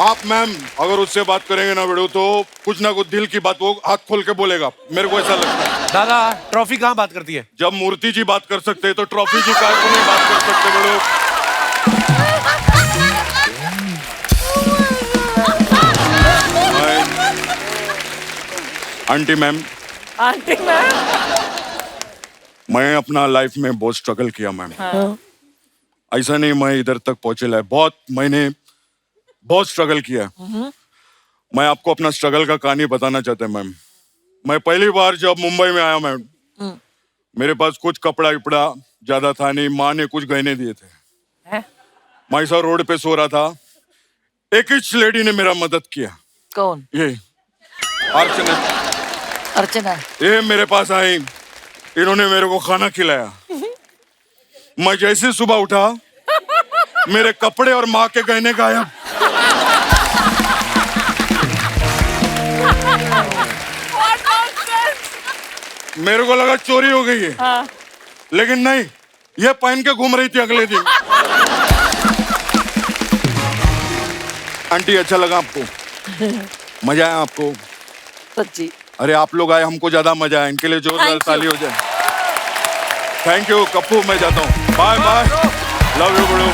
आप मैम अगर उससे बात करेंगे ना बेड़ो, तो कुछ ना कुछ दिल की बात वो हाथ खोल के बोलेगा, मेरे को ऐसा लगता है। दादा, ट्रॉफी कहाँ बात करती है? जब मूर्ति जी बात कर सकते हैं तो ट्रॉफी जी का नहीं बात कर सकते बेड़ो। आंटी मैम, आंटी मैम, मैं अपना लाइफ में बहुत स्ट्रगल किया मैम। ऐसा नहीं मैं इधर तक पहुंचेला है, मैंने बहुत स्ट्रगल किया। मैं आपको अपना स्ट्रगल का कहानी बताना चाहता हूँ मैम। मैं पहली बार जब मुंबई में आया मैम, मेरे पास कुछ कपड़ा विपड़ा ज्यादा था नहीं, माँ ने कुछ गहने दिए थे। मैं ऐसा रोड पे सो रहा था, एक ही लेडी ने मेरा मदद किया। कौन? ये अर्चना। अर्चना? ये मेरे पास आई, इन्होंने मेरे को खाना खिलाया। मैं जैसे सुबह उठा, मेरे कपड़े और माँ के गहने गायब। मेरे को लगा चोरी हो गई है, लेकिन नहीं, ये पहन के घूम रही थी अगले दिन। आंटी अच्छा लगा आपको? मजा आया आपको? सच्ची? अरे आप लोग आए, हमको ज्यादा मजा आया। इनके लिए जोरदार ताली हो जाए। थैंक यू कप्पू, मैं जाता हूँ। बाय बाय, लव यू बड़ो।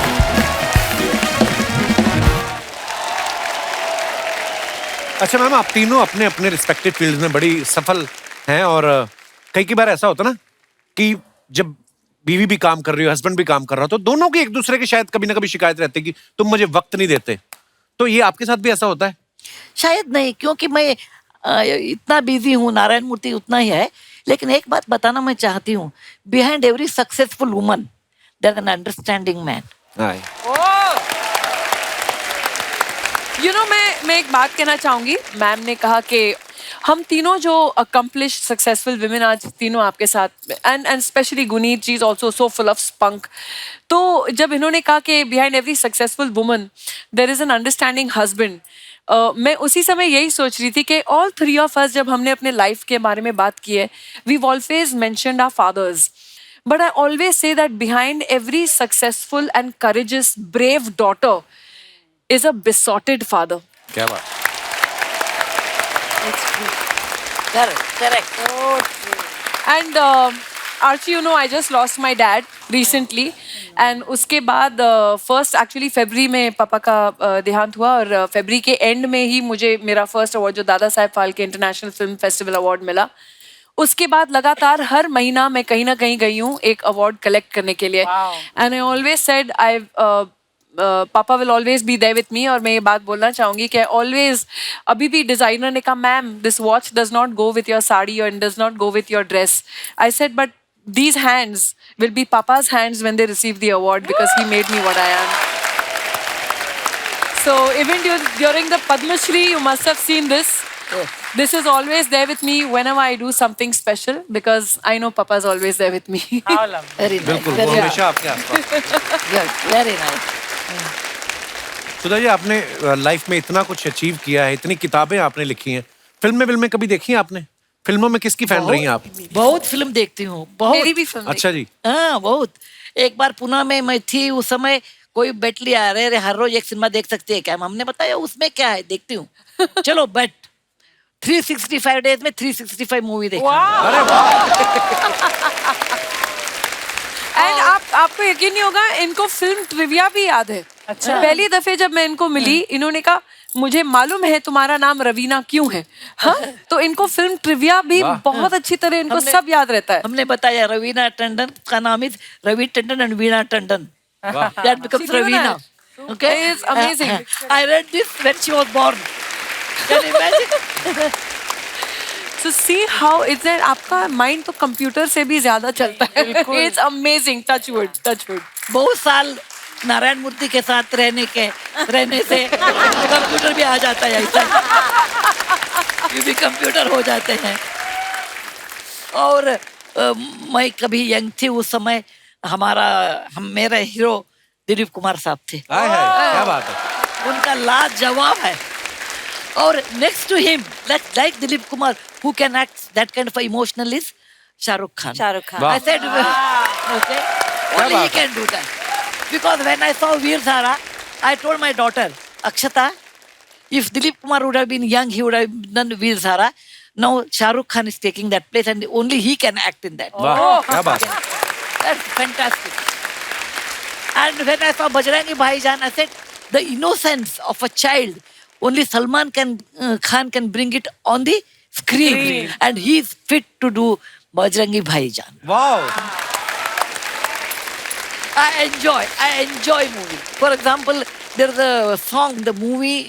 अच्छा मैम, आप तीनों अपने अपने रिस्पेक्टिव फील्ड में बड़ी सफल हैं, और कई बार ऐसा होता ना कि जब बीवी भी काम कर रही हो, हस्बैंड भी काम कर रहा हो, तो दोनों की एक दूसरे की शायद कभी ना कभी शिकायत रहती है कि तुम मुझे वक्त नहीं देते। तो ये आपके साथ भी ऐसा होता है? शायद नहीं, क्योंकि मैं इतना बिजी हूँ, नारायण मूर्ति उतना ही है। लेकिन एक बात बताना मैं चाहती हूँ, behind every successful woman there is an understanding man. You know, मैं एक बात कहना चाहूंगी। मैम ने कहा कि हम तीनों जो अकम्प्लिश सक्सेसफुल विमेन आज तीनों आपके साथ, and specially Guneet ji is also so full of spunk. तो जब इन्होंने कहा कि behind every successful woman there is an understanding husband, मैं उसी समय यही सोच रही थी कि ऑल थ्री ऑफ अस जब हमने अपने लाइफ के बारे में बात की है, we always mentioned our fathers, but I always say that behind every successful and courageous brave daughter is a besotted father. क्या बात? Correct. And Archie, you know, I just lost my dad recently, and उसके बाद first actually फरवरी में पापा का देहांत हुआ, और फरवरी के एंड में ही मुझे मेरा फर्स्ट अवार्ड जो Dada Saheb Phalke international film festival award मिला। उसके बाद लगातार हर महीना मैं कहीं ना कहीं गई हूँ एक अवार्ड कलेक्ट करने के लिए, and I always said I papa will always be there with me. और मैं ये बात बोलना चाहूंगी कि ऑलवेज, अभी भी डिजाइनर ने कहा ma'am this watch does not go with your sari और does not go with your dress. I said but these hands will be papa's hands when they receive the award, because he made me what I am. So even during the Padma Shri, you must have seen this. This is always there with me whenever I do something special, because I know papa's always there with me. Very nice. बिल्कुल, वो हमेशा आपके आसपास। Good. Very nice. Sudha ji, आपने life में इतना कुछ achieve किया है, इतनी किताबें आपने लिखी हैं, फिल्में कभी देखी हैं आपने? फिल्मों में किसकी फैन रही हैं आप? बहुत फिल्म देखती हूँ, बहुत। मेरी भी फिल्म। अच्छा जी। हाँ, बहुत। एक बार पुणे में मैं थी, उस समय कोई बेट लिया, अरे हर रोज एक सिनेमा देख सकती है क्या? हमने बताया उसमें क्या है, देखती हूँ। चलो बैठ। 365 डेज में 365 मूवी देखा। अरे वाह। एंड आपको यकीन नहीं होगा, इनको फिल्म ट्रिविया भी याद है। अच्छा। पहली दफे जब मैं इनको मिली, इन्होंने कहा मुझे मालूम है तुम्हारा नाम रवीना क्यों है। हाँ, तो इनको फिल्म ट्रिविया भी बहुत अच्छी तरह इनको सब याद रहता है। हमने बताया रवीना टंडन का नाम is Ravi Tandon and Veena Tandon. That becomes She knew Ravina. that. Okay, It's amazing. I read this when she was born. Can you imagine? So see how it's that आपका माइंड तो कंप्यूटर से भी ज्यादा चलता है। It's amazing. Touch wood, touch wood. बहुत साल नारायण मूर्ति के साथ रहने से कंप्यूटर भी आ जाता है ऐसा। ये भी कंप्यूटर हो जाते हैं। और मैं कभी यंग थी उस समय, मेरे हीरो दिलीप कुमार साहब थे। क्या बात है। उनका लाजवाब है। और next to him like Dilip Kumar who can act that kind of emotional is Shahrukh Khan. I said okay, only he can do that. Because when I saw Veer Zara, I told my daughter Akshata, if Dilip Kumar would have been young, he would have done Veer Zara. Now Shahrukh Khan is taking that place, and only he can act in that. वाह, क्या बात है। That's fantastic. And when I saw Bajrangi Bhaijaan, I said the innocence of a child, only Salman Khan can bring it on the screen, and he is fit to do Bajrangi Bhaijaan. वाह। I enjoy movie. For example, there's a song, the movie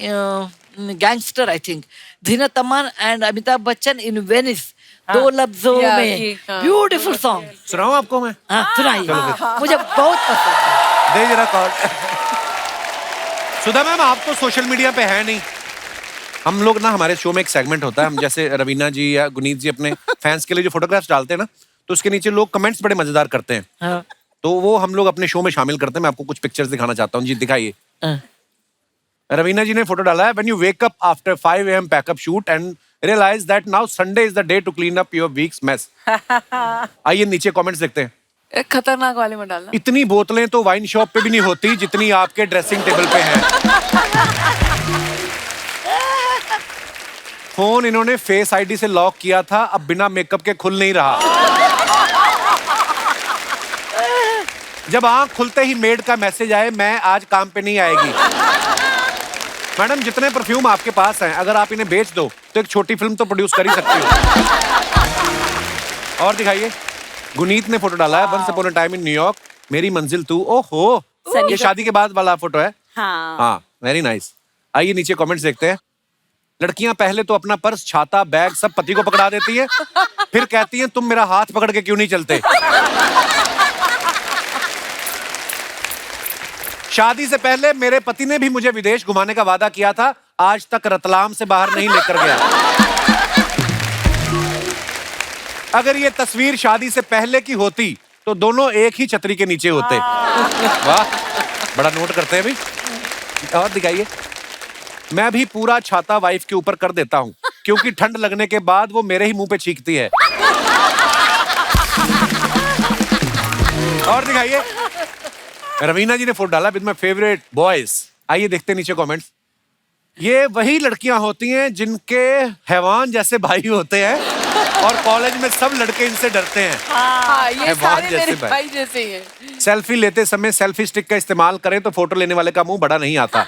Gangster, I think. Dina Taman and Amitabh Bachchan in Venice. दो लफ्जों में, beautiful song. सुनाऊं आपको मैं? हाँ सुनाइए, मुझे बहुत पसंद है। दे जरा कॉल। सुधा मैम, आप तो सोशल मीडिया पे है नहीं। हम लोग ना, हमारे शो में एक सेगमेंट होता है, हम जैसे रवीना जी या गुनीत जी अपने फैंस के लिए जो फोटोग्राफ्स डालते हैं ना, तो उसके नीचे लोग कमेंट्स बड़े मजेदार करते हैं। हाँ। तो वो हम लोग अपने शो में शामिल करते हैं। मैं आपको कुछ पिक्चर्स दिखाना चाहता हूँ जी, दिखाइए। रवीना जी ने फोटो डाला है, when you wake up after 5 AM pack up shoot and realise that now Sunday is the day to clean up your week's mess. आइए नीचे कमेंट्स देखते हैं। खतरनाक वाले में डालना। इतनी बोतलें तो वाइन शॉप पे भी नहीं होती जितनी आपके ड्रेसिंग टेबल पे हैं। फोन इन्होंने फेस आईडी से लॉक किया था, अब बिना मेकअप के खुल नहीं रहा। जब आंख खुलते ही मेड का मैसेज आए, मैं आज काम पे नहीं आएगी। मैडम, जितने परफ्यूम आपके पास हैं, अगर आप इन्हें बेच दो तो एक छोटी फिल्म तो प्रोड्यूस कर ही सकती हो। और दिखाइए, गुनीत ने फोटो डाला है, once upon a time in New York, मेरी मंजिल तू। ओहो, ये शादी के बाद वाला फोटो है। हाँ, वेरी नाइस। आइए नीचे कमेंट्स देखते हैं। लड़कियां पहले तो अपना पर्स, छाता, बैग सब पति को पकड़ा देती है, फिर कहती हैं तुम मेरा हाथ पकड़ के क्यों नहीं चलते। शादी से पहले मेरे पति ने भी मुझे विदेश घुमाने का वादा किया था, आज तक रतलाम से बाहर नहीं लेकर गया। अगर ये तस्वीर शादी से पहले की होती तो दोनों एक ही छतरी के नीचे होते। वाह, बड़ा नोट करते हैं भाई। और दिखाइए, मैं भी पूरा छाता वाइफ के ऊपर कर देता हूँ, क्योंकि ठंड लगने के बाद वो मेरे ही मुंह पे छींकती है। और दिखाइए, रवीना जी ने फोटो डाला विद माय फेवरेट बॉयज। आइए देखते हैं नीचे कमेंट्स। ये वही लड़कियां होती हैं जिनके हैवान जैसे भाई होते हैं और कॉलेज में सब लड़के इनसे डरते हैं। हाँ, ये सारे जैसे मेरे भाई जैसे ही हैं। सेल्फी लेते समय सेल्फी स्टिक का इस्तेमाल करें तो फोटो लेने वाले का मुंह बड़ा नहीं आता।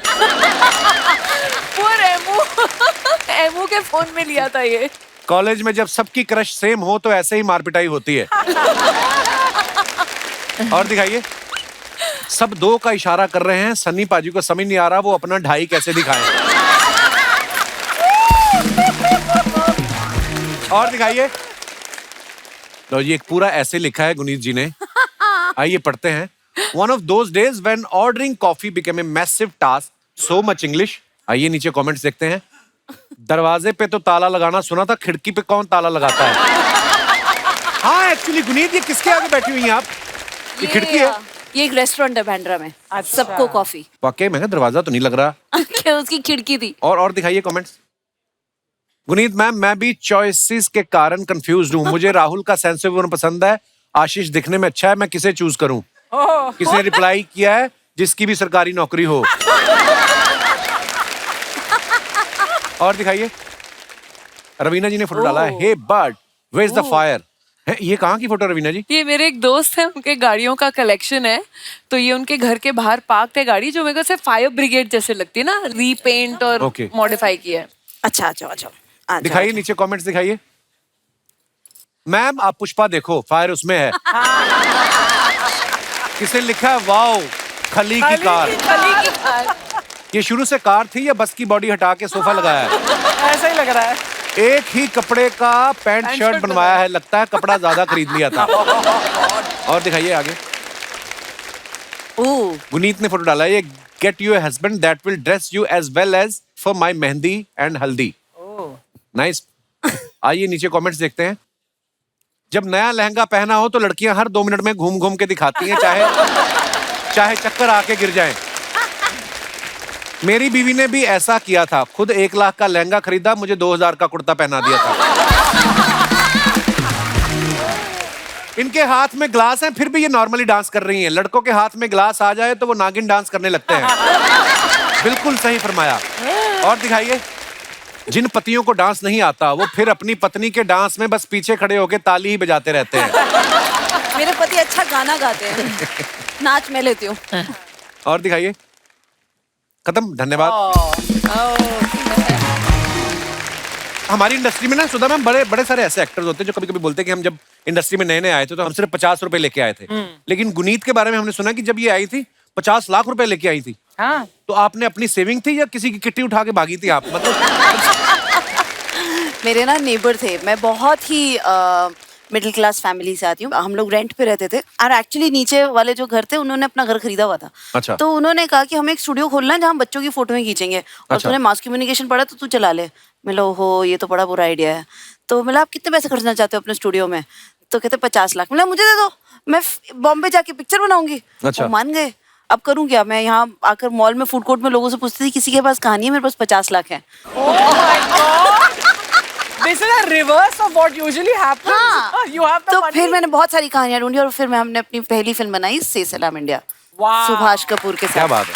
एमू के फोन में लिया था ये। कॉलेज में जब सबकी क्रश सेम हो तो ऐसे ही मारपिटाई होती है। और दिखाइए, सब 2 का इशारा कर रहे हैं, सन्नी पाजी को समझ नहीं आ रहा वो अपना 2.5 कैसे दिखाएं। और दिखाइए, लो जी, एक पूरा ऐसे लिखा है गुनीत जी ने। आइए पढ़ते हैं। One of those days when ordering coffee became a massive task, so much English। आइए नीचे कमेंट्स देखते हैं। दरवाजे पे तो ताला लगाना सुना था, खिड़की पे कौन ताला लगाता है? हाँ, एक्चुअली गुनीत, ये किसके आगे बैठी हुई हैं आप? ये खिड़की है। ये एक रेस्टोरेंट है बांद्रा में। सबको कॉफी। वाकई में दरवाजा तो नहीं लग रहा। क्या उसकी खिड़की थी। और दिखाइए कमेंट्स। गुनीत मैम, मैं भी चॉइसेस के कारण कंफ्यूज्ड हूँ। मुझे राहुल का सेंस ऑफ ह्यूमर पसंद है, आशीष दिखने में अच्छा है, मैं किसे चूज करूँ? किसने रिप्लाई किया है? जिसकी भी सरकारी नौकरी हो। और दिखाइए, रवीना जी ने फोटो डाला है, hey but where is the fire. ये कहाँ की फोटो रवीना जी? ये मेरे एक दोस्त है, उनके गाड़ियों का कलेक्शन है, तो ये उनके घर के बाहर पार्क है गाड़ी, जो मेरे को से फायर ब्रिगेड जैसे लगती है ना, रीपेंट और Okay. मॉडिफाई किया है। अच्छा अच्छा अच्छा दिखाइए नीचे कमेंट्स दिखाइए। मैम आप पुष्पा देखो, फायर उसमें है। किसने लिखा है वाओ खली की कार। ये शुरू से कार थी या बस की बॉडी हटा के सोफा लगाया है? ऐसा ही लग रहा है। एक ही कपड़े का पैंट शर्ट बनवाया है, लगता है कपड़ा ज्यादा खरीद लिया था। और दिखाइए आगे। गुनीत ने फोटो डाला है, ये get you a husband that will dress you as well as for my mehndi and haldi. Nice. आइए नीचे कमेंट्स देखते हैं। जब नया लहंगा पहना हो तो लड़कियां हर 2 मिनट में घूम घूम के दिखाती हैं, चाहे चक्कर आके गिर जाएं। मेरी बीवी ने भी ऐसा किया था, खुद 1 लाख का लहंगा खरीदा, मुझे 2000 का कुर्ता पहना दिया था। इनके हाथ में ग्लास है, फिर भी ये नॉर्मली डांस कर रही हैं। लड़कों के हाथ में ग्लास आ जाए तो वो नागिन डांस करने लगते हैं। बिल्कुल सही फरमाया। और दिखाइए। जिन पतियों को डांस नहीं आता वो फिर अपनी पत्नी के डांस में बस पीछे खड़े होकर ताली ही बजाते रहते हैं। मेरे पति अच्छा गाना गाते हैं, नाच मैं लेती हूँ। और दिखाइए। खत्म, धन्यवाद। हमारी इंडस्ट्री में ना सुधा मैम बड़े सारे ऐसे एक्टर्स होते हैं जो कभी कभी बोलते हैं कि हम जब इंडस्ट्री में नए आए थे तो हम सिर्फ 50 रुपए लेके आए थे। लेकिन गुनीत के बारे में हमने सुना कि जब ये आई थी 50 लाख रुपए लेके आई थी। हाँ। तो आपने अपनी सेविंग थी या किसी की किट्टी उठा के भागी थी आप? मतलब मेरे ना नेबर थे, मैं बहुत ही मिडिल क्लास फैमिली से आती हूँ। हम लोग रेंट पे रहते थे और एक्चुअली नीचे वाले जो घर थे उन्होंने अपना घर खरीदा हुआ था। अच्छा। तो उन्होंने कहा कि हमें एक स्टूडियो खोलना है जहाँ हम बच्चों की फोटोएं खींचेंगे और अच्छा। तूने मास कम्युनिकेशन पढ़ा तो तू चला ले। मिला हो ये तो बड़ा बुरा आइडिया है। तो मिला आप कितने पैसे खर्चना चाहते हो अपने स्टूडियो में? तो कहते 50 लाख। मिला मुझे दे दो, मैं बॉम्बे जाके पिक्चर बनाऊंगी। अच्छा। वो मान गए। अब करूँ क्या? मैं यहाँ आकर मॉल में फूड कोर्ट में लोगों से पूछती थी किसी के पास कहानी है, मेरे पास 50 लाख है। This is a reverse of what usually happens. हाँ। You have the तो money. फिर मैंने बहुत सारी कहानियां ढूंढी और फिर हमने अपनी पहली फिल्म बनाई से सलाम इंडिया, Wow. सुभाष कपूर के क्या साथ। बात है।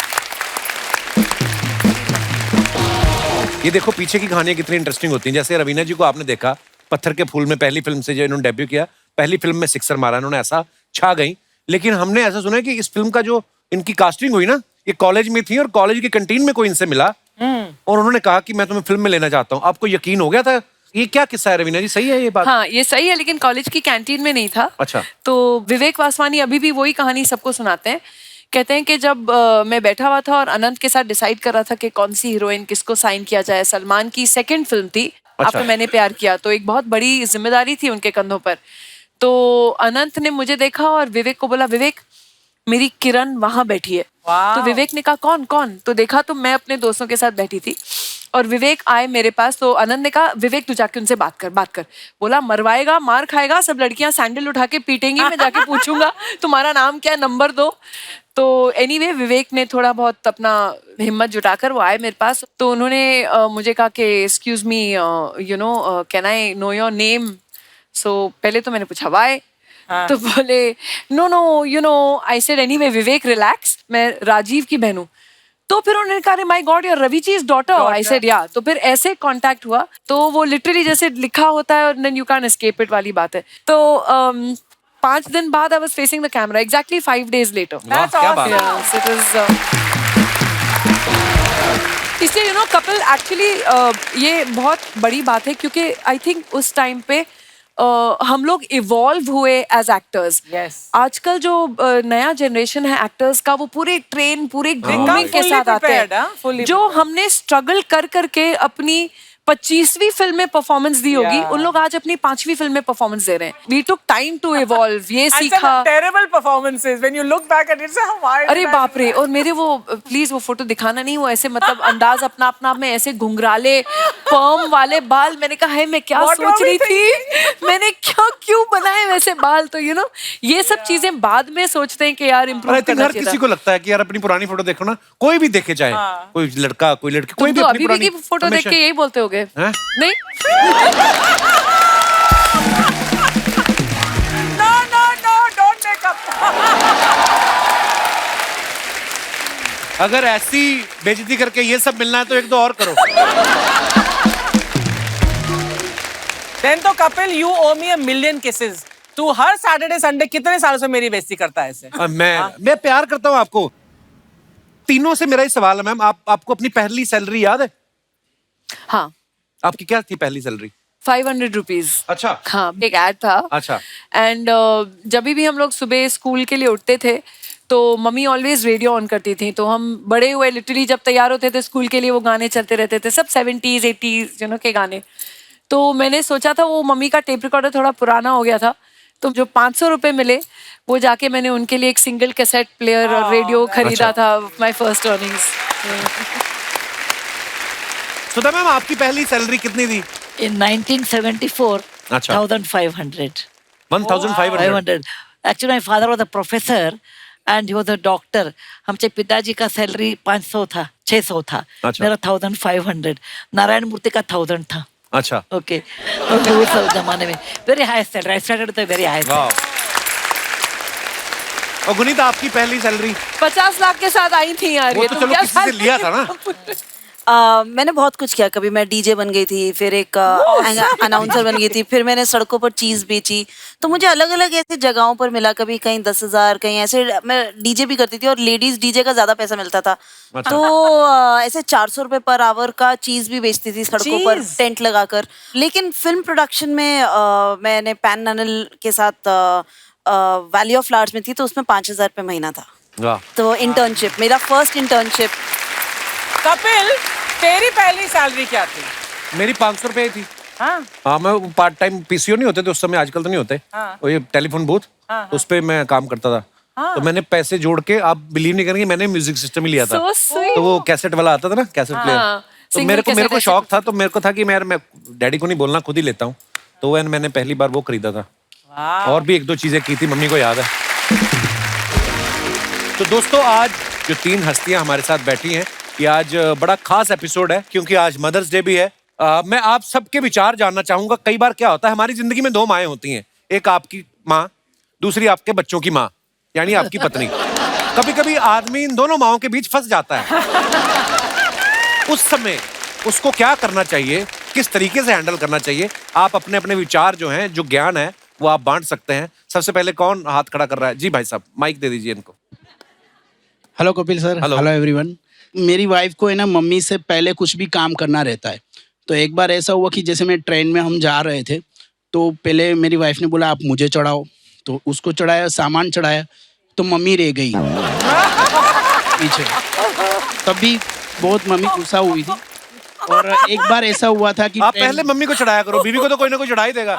ये देखो पीछे की कहानियां कितनी इंटरेस्टिंग होती हैं। जैसे रवीना जी को आपने देखा पत्थर के फूल में पहली फिल्म से जो इन्होंने डेब्यू किया, पहली फिल्म में सिक्सर मारा इन्होंने, ऐसा छा गई। लेकिन हमने ऐसा सुना है कि इस फिल्म का जो इनकी कास्टिंग हुई ना, ये कॉलेज में थी और कॉलेज की कैंटीन में कोई इनसे मिला और उन्होंने कहा कि मैं तुम्हें फिल्म में लेना चाहता हूँ। आपको यकीन हो गया था? ये क्या किस्सा है रवीना जी, सही है ये बात? हाँ ये सही है, लेकिन कॉलेज की कैंटीन में नहीं था। अच्छा। तो विवेक वासवानी अभी भी वही कहानी सबको सुनाते हैं। कहते हैं कि जब मैं बैठा हुआ था और अनंत के साथ डिसाइड कर रहा था कि कौन सी हीरोइन किसको साइन किया जाए, सलमान की सेकंड फिल्म थी आपको मैंने प्यार किया, तो एक बहुत बड़ी जिम्मेदारी थी उनके कंधों पर। तो अनंत ने मुझे देखा और विवेक को बोला, विवेक मेरी किरण वहां बैठी है। तो विवेक ने कहा कौन कौन? तो देखा तो मैं अपने दोस्तों के साथ बैठी थी और विवेक आए मेरे पास। तो आनंद ने कहा विवेक तू जाके उनसे बात कर। बोला मरवाएगा, मार खाएगा, सब लड़कियां सैंडल उठा के पीटेंगी, मैं जाके पूछूंगा तुम्हारा नाम क्या है, नंबर दो। तो एनीवे विवेक ने थोड़ा बहुत अपना हिम्मत जुटाकर वो आए मेरे पास। तो उन्होंने मुझे कहा कि excuse me you know can I know your name. So पहले तो मैंने पूछा वाई। तो बोले no you know I said anyway Vivek relax, मैं राजीव की बहन हूँ। तो फिर उन्होंने कहा my god your Ravi ji is daughter. I said yeah. तो फिर ऐसे कांटेक्ट हुआ। तो वो लिटरली जैसे लिखा होता है और then you can escape it वाली बात है। तो 5 दिन बाद I was facing the camera exactly 5 days later. इसलिए यू नो कपल एक्चुअली ये बहुत बड़ी बात है क्योंकि आई थिंक उस टाइम पे हम लोग इवॉल्व हुए एज एक्टर्स। आजकल जो नया जनरेशन है एक्टर्स का वो पूरे ट्रेन पूरे ग्रूमिंग के साथ आते हैं। जो हमने स्ट्रगल कर करके अपनी 25वीं फिल्म में परफॉर्मेंस दी होगी, उन लोग आज अपनी 5वीं फिल्म में परफॉर्मेंस दे रहे हैं। We took time to evolve. ये सीखा। Terrible performances when you look back at it. अरे बाप रे। और मेरे वो प्लीज वो फोटो दिखाना नहीं, वो ऐसे मतलब अंदाज अपना अपना में ऐसे घुंघराले पर्म वाले बाल। मैंने कहा है मैं क्या सोच रही थी, मैंने क्या क्यों बनाए वैसे बाल। तो यू नो ये सब चीजें बाद में सोचते हैं कि यार इम्प्रूव करना हर किसी को लगता है कि यार अपनी पुरानी फोटो देखो ना, कोई भी देखे, चाहे कोई लड़का कोई लड़की, कोई भी तो अपनी अभी भी की फोटो देख के यही बोलते होगे नहीं? No, don't make up. अगर ऐसी बेइज्जती करके ये सब मिलना है तो एक दो और करो। देन तो Kapil you owe me a million kisses. तू हर सैटरडे संडे कितने सालों से मेरी बेइज्जती करता है ऐसे? मैं प्यार करता हूँ आपको। तीनों से मेरा ही सवाल है मैम, आपको अपनी पहली सैलरी याद है? हाँ, आपकी क्या थी पहली सैलरी? 500 रुपीज। अच्छा। हाँ, एक ऐड था। अच्छा। एंड जब भी हम लोग सुबह स्कूल के लिए उठते थे तो मम्मी ऑलवेज रेडियो ऑन करती थी, तो हम बड़े हुए लिटरली जब तैयार होते थे स्कूल के लिए वो गाने चलते रहते थे, सब 70s 80s के गाने। तो मैंने सोचा था वो मम्मी का टेप रिकॉर्डर थोड़ा पुराना हो गया था, तो जो 500 रुपए मिले वो जाके मैंने उनके लिए एक सिंगल कैसेट प्लेयर और रेडियो खरीदा था। My first earnings. Sudha ma'am आपकी पहली सैलरी कितनी थी? In 1974, अच्छा। 1,500. 1,500। Actually, my father was a professor and he was a doctor. हमचे पिताजी का सैलरी 500 था, 600 था। अच्छा। मेरा 1,500। नारायण मूर्ति का 1,000 था। अच्छा। ओके उस जमाने में very high salary. I started with very high. और गुनीत आपकी पहली सैलरी? 50 लाख के साथ आई थी यार। वो ये तो तुम चलो क्या किसी से लिया था ना। मैंने बहुत कुछ किया। कभी मैं डीजे बन गई थी, फिर एक अनाउंसर बन गई थी, फिर मैंने सड़कों पर चीज बेची। तो मुझे अलग अलग ऐसे जगहों पर मिला, कभी कहीं 10,000, कहीं ऐसे। मैं डीजे भी करती थी और लेडीज डीजे का ज्यादा पैसा मिलता था। अच्छा। तो ऐसे 400 रुपए पर आवर का चीज भी बेचती थी सड़कों पर टेंट लगाकर। लेकिन फिल्म प्रोडक्शन में मैंने पैन अनिल के साथ वैली ऑफ फ्लावर्स में थी, तो उसमें 5,000 रुपये महीना था। तो इंटर्नशिप, मेरा फर्स्ट इंटर्नशिप। कपिल तेरी पहली सैलरी क्या थी? मेरी 500 रुपए थी। हाँ, मैं पार्ट टाइम पीसीओ नहीं होते थे उस समय, आजकल तो नहीं होते। वो ये टेलीफोन बूथ, उस पे मैं काम करता था। तो मैंने पैसे जोड़ के, आप बिलीव नहीं करेंगे, मैंने म्यूजिक सिस्टम ही लिया था। तो वो कैसेट वाला आता था ना, कैसेट प्लेयर। तो मेरे को शौक था, तो मेरे को था कि मैं डैडी को नहीं बोलना, खुद ही लेता हूँ। तो मैंने पहली बार वो खरीदा था। और भी 1-2 चीजें की थी, मम्मी को याद है। तो दोस्तों आज जो 3 हस्तियां हमारे साथ बैठी हैं, ये आज बड़ा खास एपिसोड है क्योंकि आज मदर्स डे भी है। मैं आप सबके विचार जानना चाहूंगा। कई बार क्या होता है, हमारी जिंदगी में 2 माएं होती हैं, एक आपकी माँ, दूसरी आपके बच्चों की माँ, यानी आपकी पत्नी। कभी कभी आदमी इन दोनों माओं के बीच फंस जाता है। उस समय उसको क्या करना चाहिए, किस तरीके से हैंडल करना चाहिए? आप अपने अपने विचार जो हैं, जो ज्ञान है, वो आप बांट सकते हैं। सबसे पहले कौन हाथ खड़ा कर रहा है? जी भाई साहब, माइक दे दीजिए इनको। Hello Kapil sir. Hello everyone. मेरी वाइफ को है ना, मम्मी से पहले कुछ भी काम करना रहता है। तो एक बार ऐसा हुआ कि जैसे मैं ट्रेन में हम जा रहे थे, तो पहले मेरी वाइफ ने बोला आप मुझे चढ़ाओ, तो उसको चढ़ाया, सामान चढ़ाया, तो मम्मी रह गई पीछे। तब भी बहुत मम्मी गुस्सा हुई थी। और एक बार ऐसा हुआ था कि आप पहले मम्मी को चढ़ाया करो, बीवी को तो कोई ना कोई चढ़ा ही देगा।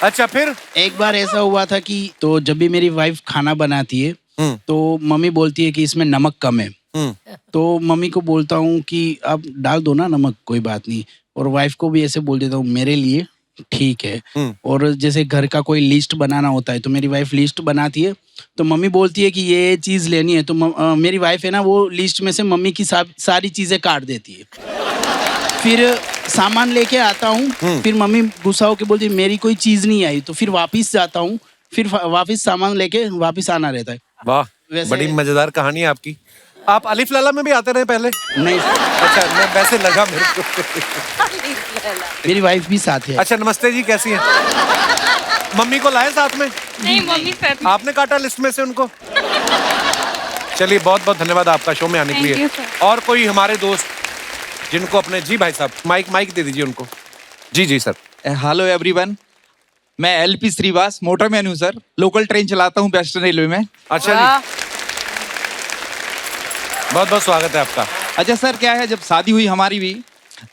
अच्छा, फिर एक बार ऐसा हुआ था कि, तो जब भी मेरी वाइफ खाना बनाती है तो मम्मी बोलती है कि इसमें नमक कम है। तो मम्मी को बोलता हूँ कि आप डाल दो ना नमक, कोई बात नहीं। और वाइफ को भी ऐसे बोल देता हूँ मेरे लिए ठीक है। और जैसे घर का कोई लिस्ट बनाना होता है तो मेरी वाइफ लिस्ट बनाती है, तो मम्मी बोलती है कि ये चीज लेनी है, तो मेरी वाइफ है ना, वो लिस्ट में से मम्मी की सारी चीजें काट देती है। फिर सामान लेके आता हूँ, फिर मम्मी गुस्सा होके बोलती है मेरी कोई चीज नहीं आई। तो फिर वापिस जाता हूँ, फिर वापिस सामान लेके वापिस आना रहता है। वाह, बड़ी मजेदार कहानी है आपकी। आप अलिफ लैला में भी आते रहे पहले? नहीं। अच्छा, मैं वैसे लगा मेरे को। मेरी वाइफ भी साथ है। अच्छा, नमस्ते जी, कैसी हैं? मम्मी को लाए साथ में? नहीं, मम्मी साथ में। आपने काटा लिस्ट में से उनको? चलिए, बहुत बहुत धन्यवाद आपका शो में आने के लिए। और कोई हमारे दोस्त जिनको अपने, जी भाई साहब, माइक दे दीजिए उनको। जी सर। हेलो एवरीवन, मैं एलपी श्रीवास, मोटरमैन हूँ सर। लोकल ट्रेन चलाता हूँ वेस्टर्न रेलवे में। अच्छा जी, बहुत बहुत स्वागत है आपका। अच्छा सर, क्या है, जब शादी हुई हमारी भी,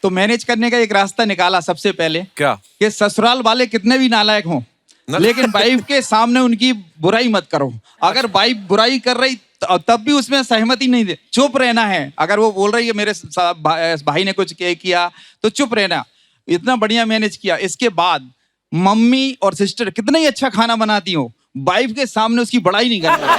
तो मैनेज करने का एक रास्ता निकाला सबसे पहले। क्या? कि ससुराल वाले कितने भी नालायक हों, लेकिन वाइफ के सामने उनकी बुराई मत करो। अगर वाइफ बुराई कर रही तब भी उसमें सहमति नहीं दे, चुप रहना है। अगर वो बोल रही है मेरे भाई ने कुछ किया तो चुप रहना। इतना बढ़िया मैनेज किया। इसके बाद मम्मी और सिस्टर कितना ही अच्छा खाना बनाती हो, वाइफ के सामने उसकी बड़ाई नहीं करना।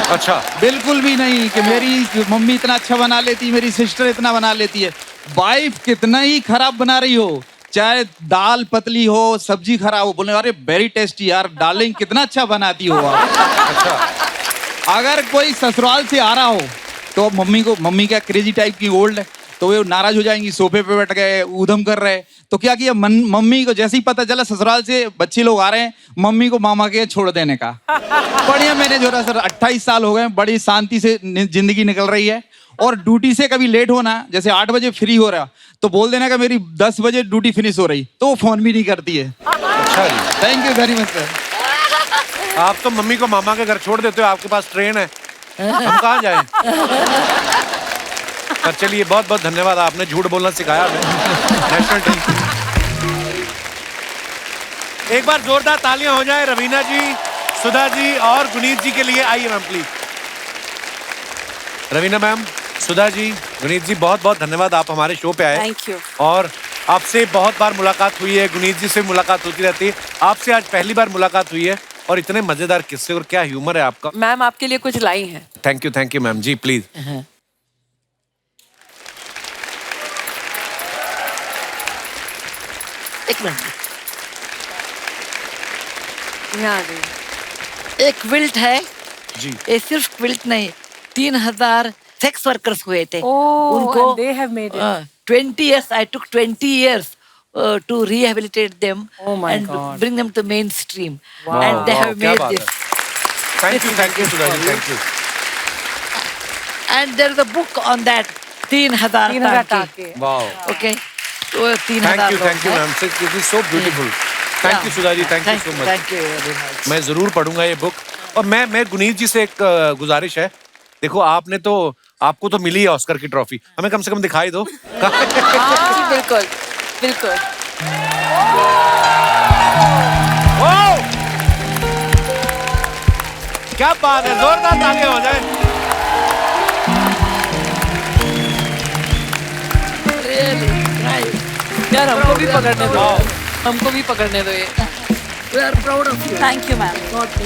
अच्छा, बिल्कुल भी नहीं कि मेरी मम्मी इतना अच्छा बना लेती, मेरी सिस्टर इतना बना लेती है। वाइफ कितना ही खराब बना रही हो, चाहे दाल पतली हो, सब्जी खराब हो, बोले अरे वेरी टेस्टी यार डार्लिंग, कितना अच्छा बनाती हो आप। अच्छा। अगर कोई ससुराल से आ रहा हो तो अब मम्मी क्या क्रेजी टाइप की ओल्ड है, तो वे नाराज हो जाएंगी, सोफे पे बैठ गए ऊधम कर रहे। तो क्या किया, मम्मी को जैसे ही पता चला ससुराल से बच्चे लोग आ रहे हैं, मम्मी को मामा के छोड़ देने का। बढ़िया मैनेज हो रहा है सर, 28 साल हो गए, बड़ी शांति से जिंदगी निकल रही है। और ड्यूटी से कभी लेट होना, जैसे 8 बजे फ्री हो रहा तो बोल देना कि मेरी 10 बजे ड्यूटी फिनिश हो रही, तो वो फोन भी नहीं करती है। अच्छा जी, thank you very much sir. आप तो मम्मी को मामा के घर छोड़ देते हो, आपके पास ट्रेन है, हम कहाँ जाएं? पर चलिए, बहुत बहुत धन्यवाद, आपने झूठ बोलना सिखाया हमें। नेशनल टीम, एक बार जोरदार तालियां हो जाए रवीना जी, सुधा जी और गुनीत जी के लिए। आइए ma'am please. Raveena ma'am, Sudha ji, Guneet जी, बहुत बहुत धन्यवाद, आप हमारे शो पे आए। Thank you. और आपसे बहुत बार मुलाकात हुई है, गुनीत जी से मुलाकात होती रहती है, आपसे आज पहली बार मुलाकात हुई है। और इतने मजेदार किस्से और क्या ह्यूमर है आपका। मैम आपके लिए कुछ लाई हैं। Thank you ma'am ji, please. एक मिनट, यहाँ आ गई। एक क्विल्ट है जी। ये सिर्फ क्विल्ट नहीं, 3000 सेक्स वर्कर्स हुए थे Oh, उनको। and they have made it. 20 years, I took 20 years to rehabilitate them Oh my and God. bring them to mainstream. Wow. And they have क्या made बात this. Thank you Sudha ji, thank you. And there is a book on that, 3000 3,000 टाके। टाके। Wow, Okay, तो 3000 thank you ma'am, it is so beautiful. Thank you Sudha ji, thank you so much. Thank you very much. मैं जरूर पढ़ूंगा ये book. और मैं गुनीत जी से एक गुजारिश है, देखो आपने तो, आपको तो मिली है ऑस्कर की ट्रॉफी, हमें कम से कम दिखाई दो। हाँ, बिल्कुल बिल्कुल। क्या बात है, जोरदार तालियां हो जाए। Really nice. यार हमको भी पकड़ने दो, हमको भी पकड़ने दो ये। We are proud of you. Thank you ma'am.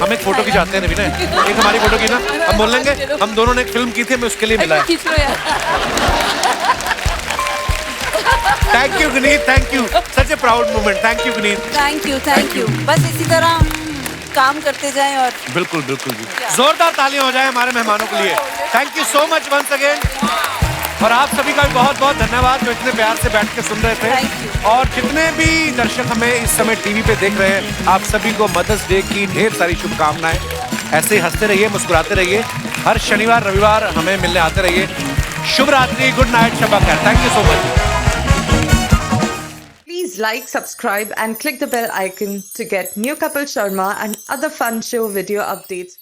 हम एक फोटो खिंचाते हैं रवीना, एक हमारी फोटो की ना, हम बोल लेंगे हम दोनों ने एक फिल्म की थी, हमें उसके लिए मिला है। खींच लो यार। Thank you Guneet, thank you, such A proud moment. Thank you Guneet. Thank you. बस इसी तरह काम करते जाएं और बिल्कुल बिल्कुल जी, जोरदार तालियां हो जाए हमारे मेहमानों के लिए। Thank you so much once again. और आप सभी का भी बहुत बहुत धन्यवाद जो इतने प्यार से बैठ के सुन रहे थे। और जितने भी दर्शक हमें इस समय टीवी पे देख रहे हैं, आप सभी को मदर्स डे की ढेर सारी शुभकामनाएं। ऐसे ही हंसते रहिए, मुस्कुराते रहिए, हर शनिवार रविवार हमें मिलने आते रहिए। शुभ रात्रि, गुड नाइट, शब खैर। Thank you so much. Please like, subscribe and click the bell icon to get new Kapil Sharma and other fun show video updates.